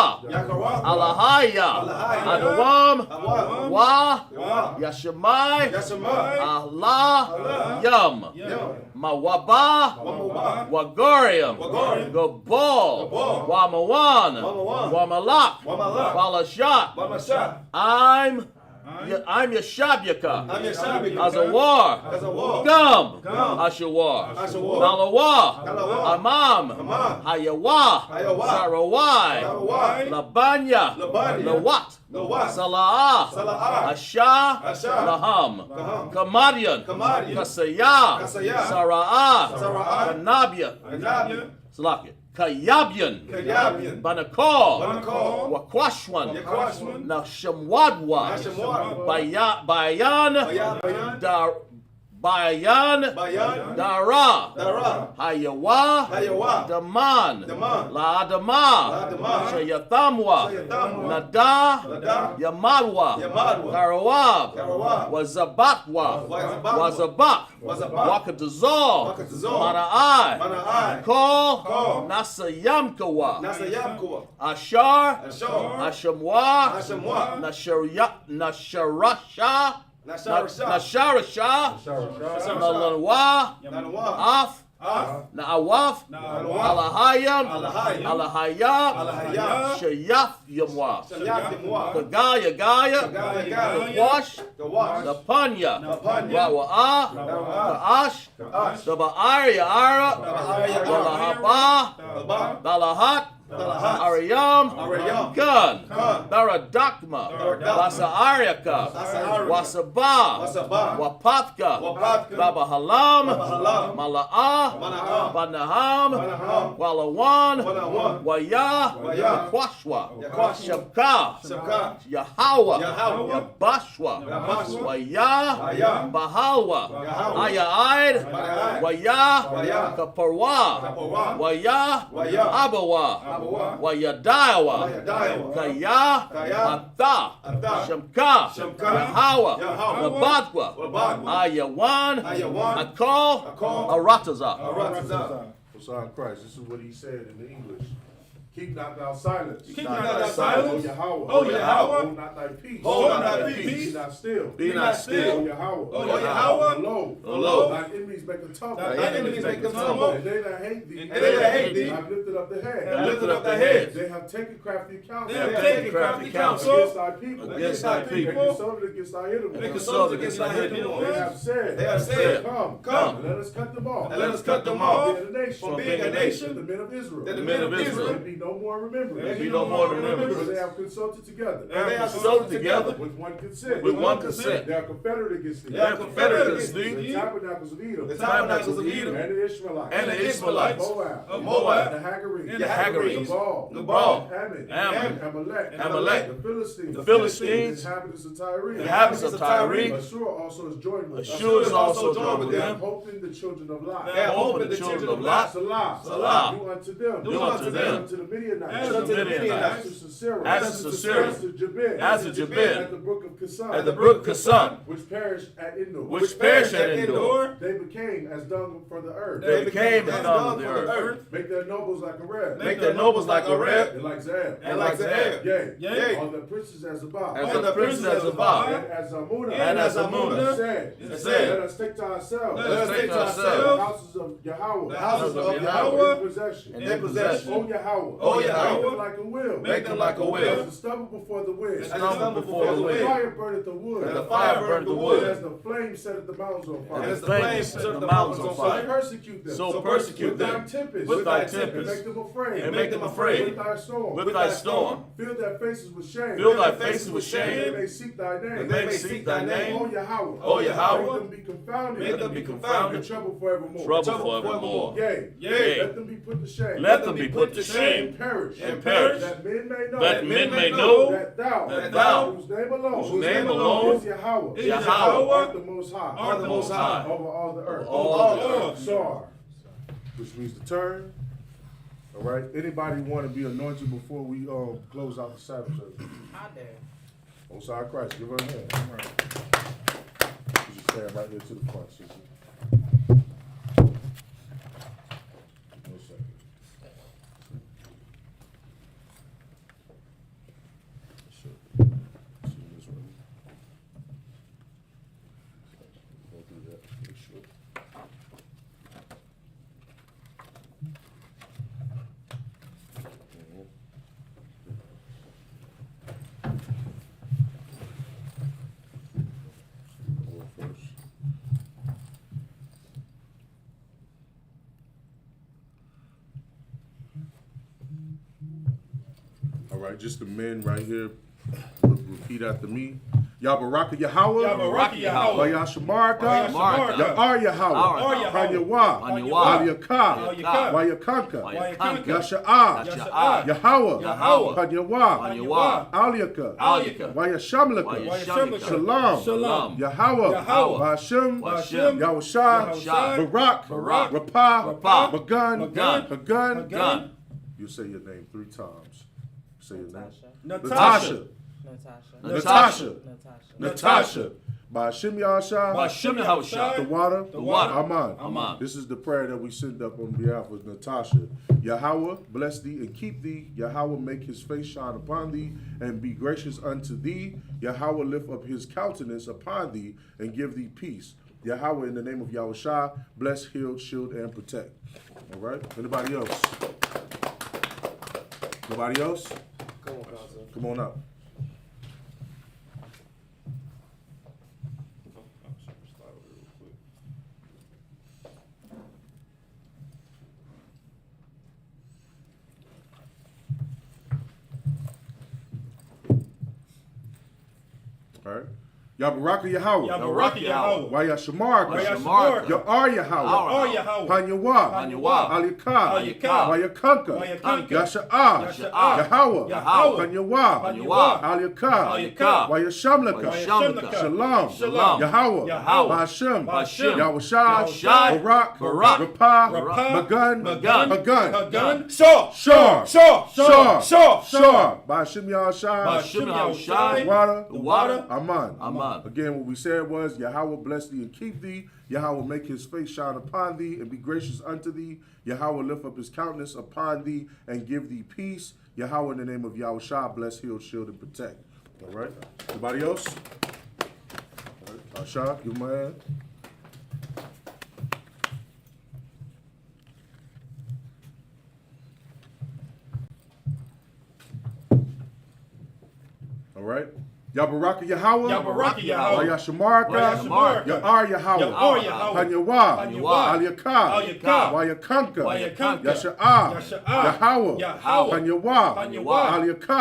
Speaker 7: Alahaya, Adawam, Wa, Yashamai, Allah, Yam, Mawaba, Wagarium, Gobal, Wamawan, Wamalak, Walashat, I'm I'm Yeshabiyaka.
Speaker 2: I'm Yeshabiyaka.
Speaker 7: As a war.
Speaker 2: As a war.
Speaker 7: Gum.
Speaker 2: Gum.
Speaker 7: Ashawar.
Speaker 2: Ashawar.
Speaker 7: Nalawa.
Speaker 2: Nalawa.
Speaker 7: Amam.
Speaker 2: Amam.
Speaker 7: Hayawa.
Speaker 2: Hayawa.
Speaker 7: Sarawai.
Speaker 2: Sarawai.
Speaker 7: Labanya.
Speaker 2: Labanya.
Speaker 7: Lawat.
Speaker 2: Lawat.
Speaker 7: Sala'ah.
Speaker 2: Sala'ah.
Speaker 7: Asha.
Speaker 2: Asha.
Speaker 7: Laham.
Speaker 2: Laham.
Speaker 7: Kamadian.
Speaker 2: Kamadian.
Speaker 7: Kasaya.
Speaker 2: Kasaya.
Speaker 7: Sara'ah.
Speaker 2: Sara'ah.
Speaker 7: Kanabia.
Speaker 2: Kanabia.
Speaker 7: Salakia. Kayabian.
Speaker 2: Kayabian.
Speaker 7: Banakor.
Speaker 2: Banakor.
Speaker 7: Wakwashwan.
Speaker 2: Yakwashwan.
Speaker 7: Nashamwadwa.
Speaker 2: Nashamwadwa.
Speaker 7: Bayan.
Speaker 2: Bayan.
Speaker 7: Bayan.
Speaker 2: Bayan.
Speaker 7: Dara.
Speaker 2: Dara.
Speaker 7: Hayawa.
Speaker 2: Hayawa.
Speaker 7: Daman.
Speaker 2: Daman.
Speaker 7: Laadama.
Speaker 2: Laadama.
Speaker 7: Shayathamwa.
Speaker 2: Shayathamwa.
Speaker 7: Nada.
Speaker 2: Nada.
Speaker 7: Yamadwa.
Speaker 2: Yamadwa.
Speaker 7: Karawab.
Speaker 2: Karawab.
Speaker 7: Wazabakwa.
Speaker 2: Wazabak.
Speaker 7: Wazabak. Wakatazor.
Speaker 2: Wakatazor.
Speaker 7: Mana'ai.
Speaker 2: Mana'ai.
Speaker 7: Kol.
Speaker 2: Kol.
Speaker 7: Nasayamkawa.
Speaker 2: Nasayamkawa.
Speaker 7: Ashar.
Speaker 2: Ashar.
Speaker 7: Ashamwa.
Speaker 2: Ashamwa.
Speaker 7: Nasharasha. Nasharasha. Nalanwa.
Speaker 2: Nalanwa.
Speaker 7: Af. Na'awaf. Alahayam. Alahayam. Shayaf Yamwa. Kagaya Gaya. Kawash. Napanya. Rawa'ah. Ka'ash. Daba'ar Ya'ara. Dalahaba. Dalahat. Ariyam, Gun, Baradakma, Wasa'aryaka, Wasaba, Wapatka, Baba Halam, Mala'ah, Banaham, Walawan, Waya, Kwashwa, Shabka, Yahawa, Yabashwa, Waya, Bahalwa, Aya'id, Waya, Kaparwa, Waya, Abawa. Wayadawa, Kaya, Ata, Shamka, Yahawa, Labadwa, Ayawan, Akol, Arataza.
Speaker 8: Son Christ, this is what he said in the English. Keep not thou silence.
Speaker 2: Keep not thou silence.
Speaker 8: O Yahweh.
Speaker 2: O Yahweh.
Speaker 8: Hold not thy peace.
Speaker 2: Hold not thy peace.
Speaker 8: Be not still.
Speaker 2: Be not still.
Speaker 8: O Yahweh.
Speaker 2: O Yahweh.
Speaker 8: Lo. Thine enemies make a tumble.
Speaker 2: Thine enemies make a tumble.
Speaker 8: And they that hate thee.
Speaker 2: And they that hate thee.
Speaker 8: Have lifted up the head.
Speaker 2: Have lifted up the head.
Speaker 8: They have taken crafty counsel.
Speaker 2: They have taken crafty counsel.
Speaker 8: Against thy people.
Speaker 2: Against thy people.
Speaker 8: They consulted against thy enemies.
Speaker 2: They consulted against thy enemies.
Speaker 8: They have said.
Speaker 2: They have said.
Speaker 8: Come. And let us cut them off.
Speaker 2: And let us cut them off.
Speaker 8: From being a nation. The men of Israel.
Speaker 2: The men of Israel.
Speaker 8: There be no more remembrance.
Speaker 2: There be no more remembrance.
Speaker 8: For they have consulted together.
Speaker 2: And they have consulted together.
Speaker 8: With one consent.
Speaker 2: With one consent.
Speaker 8: They are confederate against thee.
Speaker 2: They are confederate against thee.
Speaker 8: The tabernacles of Edom.
Speaker 2: The tabernacles of Edom.
Speaker 8: And the Ishmaelites.
Speaker 2: And the Ishmaelites.
Speaker 8: Of
Speaker 2: Moab.
Speaker 8: The Hagarenes.
Speaker 2: The Hagarenes.
Speaker 8: The Baal.
Speaker 2: Ammon.
Speaker 8: Amalek. The Philistines.
Speaker 2: The Philistines.
Speaker 8: The inhabitants of Tyre.
Speaker 2: The inhabitants of Tyre.
Speaker 8: Ashur also is joined with them.
Speaker 2: Ashur is also joined with them.
Speaker 8: Hoping the children of Lot.
Speaker 2: They are hoping the children of Lot.
Speaker 8: Salah. Do unto them.
Speaker 2: Do unto them.
Speaker 8: Unto the Midianites.
Speaker 2: And unto the Midianites.
Speaker 8: As to Sisera.
Speaker 2: As to Sisera.
Speaker 8: As to Jabin.
Speaker 2: At
Speaker 8: the brook of Kasan.
Speaker 2: At the brook Kasan.
Speaker 8: Which perished at Endor.
Speaker 2: Which perished at Endor.
Speaker 8: They became as dung for the earth.
Speaker 2: They became as dung for the earth.
Speaker 8: Make their nobles like a red.
Speaker 2: Make their nobles like a red.
Speaker 8: And like Zeb.
Speaker 2: And like Zeb.
Speaker 8: Yea. On the princes as above.
Speaker 2: On the princes as above.
Speaker 8: And as Amunah.
Speaker 2: And as Amunah.
Speaker 8: Said. Let us take to ourselves.
Speaker 2: Let us take to ourselves.
Speaker 8: The houses of Yahweh.
Speaker 2: The houses of Yahweh.
Speaker 8: In possession.
Speaker 2: And in possession.
Speaker 8: O Yahweh.
Speaker 2: O Yahweh.
Speaker 8: Make them like a will.
Speaker 2: Make them like a will.
Speaker 8: As the stubble before the wind.
Speaker 2: As the stubble before the wind.
Speaker 8: As the fire burneth the wood.
Speaker 2: As the fire burneth the wood.
Speaker 8: As the flame setteth the mountains on fire.
Speaker 2: As the flame set the mountains on fire.
Speaker 8: So persecute them.
Speaker 2: So persecute them.
Speaker 8: With thy tempest.
Speaker 2: And
Speaker 8: make them afraid.
Speaker 2: And make them afraid.
Speaker 8: With thy storm.
Speaker 2: With thy storm.
Speaker 8: Fill their faces with shame.
Speaker 2: Fill thy faces with shame.
Speaker 8: That they may seek thy name.
Speaker 2: That they may seek thy name.
Speaker 8: O Yahweh.
Speaker 2: O Yahweh.
Speaker 8: Make them be confounded.
Speaker 2: Make them be confounded.
Speaker 8: In trouble forevermore.
Speaker 7: Trouble forevermore.
Speaker 8: Yea.
Speaker 2: Yea.
Speaker 8: Let them be put to shame.
Speaker 7: Let them be put to shame.
Speaker 8: And perish.
Speaker 2: And perish.
Speaker 8: That men may know.
Speaker 7: That men may know.
Speaker 8: That thou.
Speaker 2: That thou.
Speaker 8: Whose name alone.
Speaker 7: Whose name alone.
Speaker 8: Is Yahweh.
Speaker 2: Is Yahweh.
Speaker 8: Art the most high.
Speaker 2: Art the most high.
Speaker 8: Over all the earth.
Speaker 2: All the earth.
Speaker 8: Sar. Which means to turn. All right. Anybody want to be anointed before we close out the Sabbath service?
Speaker 12: I dare.
Speaker 8: On side Christ, give her a hand. All right. You just stand right here to the front, sister. One second. Sure. See this one. Go through that. Make sure. All right, just the men right here. Repeat after me. Yabaraka Yahweh.
Speaker 2: Yabaraka Yahweh.
Speaker 8: Wayashamarka.
Speaker 2: Wayashamarka.
Speaker 8: Ya'ar Yahweh. Hanyawa. Aliyaka. Wayakanka. Yasha'ah. Yahweh. Hanyawa. Aliyaka. Wayashamlaka. Shalom. Yahweh. Ba'ashem. Yahushua. Barak. Rapah. Magun. You say your name 3 times. Say your name. Natasha. Ba'ashem Yahushua. The water. Aman. This is the prayer that we send up on behalf of Natasha. Yahweh bless thee and keep thee. Yahweh make his face shine upon thee and be gracious unto thee. Yahweh lift up his countenance upon thee and give thee peace. Yahweh, in the name of Yahushua, bless, heal, shield, and protect. All right? Anybody else? Nobody else? Come on up. All right. Yabaraka Yahweh.
Speaker 2: Yabaraka Yahweh.
Speaker 8: Wayashamarka. Ya'ar Yahweh. Hanyawa. Aliyaka. Wayakanka. Yasha'ah. Yahweh. Hanyawa. Aliyaka. Wayashamlaka. Shalom. Yahweh. Ba'ashem. Yahushua. Barak. Rapah. Magun. Shor. Ba'ashem Yahushua. The water. Aman. Again, what we said was, Yahweh bless thee and keep thee. Yahweh make his face shine upon thee and be gracious unto thee. Yahweh lift up his countenance upon thee and give thee peace. Yahweh, in the name of Yahushua, bless, heal, shield, and protect. All right? Anybody else? All right. Asha, give my hand. All right? Yabaraka Yahweh. Wayashamarka. Ya'ar Yahweh. Hanyawa. Aliyaka. Wayakanka. Yasha'ah. Yahweh. Hanyawa. Aliyaka.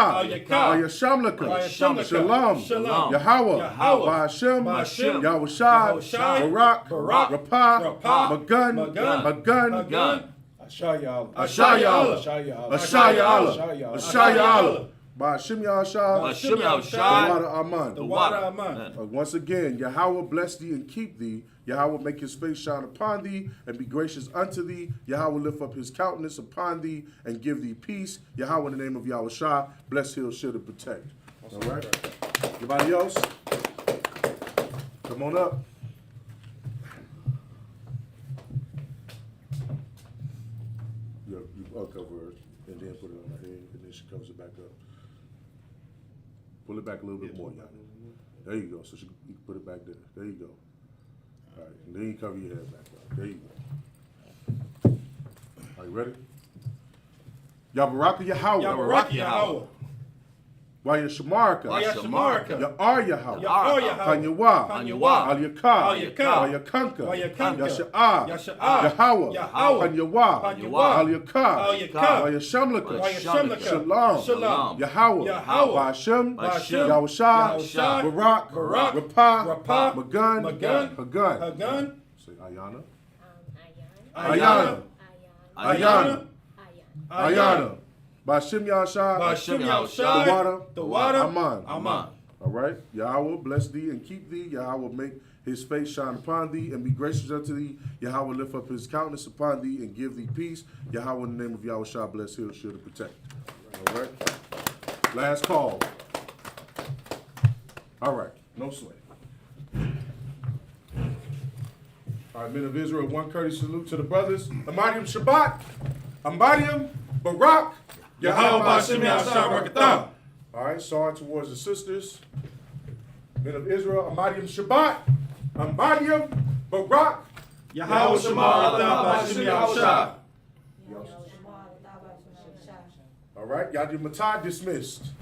Speaker 8: Wayashamlaka. Shalom. Yahweh. Ba'ashem. Yahushua. Barak. Rapah. Magun. Ashaya. Ba'ashem Yahushua. The water Aman. Once again, Yahweh bless thee and keep thee. Yahweh make his face shine upon thee and be gracious unto thee. Yahweh lift up his countenance upon thee and give thee peace. Yahweh, in the name of Yahushua, bless, heal, shield, and protect. All right? Anybody else? Come on up. You uncover her and then put it on her head, and then she covers it back up. Pull it back a little bit more, y'all. There you go. So you can put it back there. There you go. All right. And then you cover your head back up. There you go. Are you ready? Yabaraka Yahweh. Wayashamarka. Ya'ar Yahweh. Hanyawa. Aliyaka. Wayakanka. Yasha'ah. Yahweh. Hanyawa. Aliyaka. Wayashamlaka. Shalom. Yahweh. Ba'ashem. Yahushua. Barak. Rapah. Magun. Say Ayana. Ba'ashem Yahushua. The water. Aman. All right. Yahweh bless thee and keep thee. Yahweh make his face shine upon thee and be gracious unto thee. Yahweh lift up his countenance upon thee and give thee peace. Yahweh, in the name of Yahushua, bless, heal, shield, and protect. All right. Last call. All right. No sweat. All right, men of Israel, one courteous salute to the brothers. Amadium Shabbat. Amadium Barak. Yahweh Ba'ashem Yahushua. All right, sorry towards the sisters. Men of Israel, Amadium Shabbat. Amadium Barak. Yahweh Ba'ashem Yahushua. All right, Yadi Matah dismissed.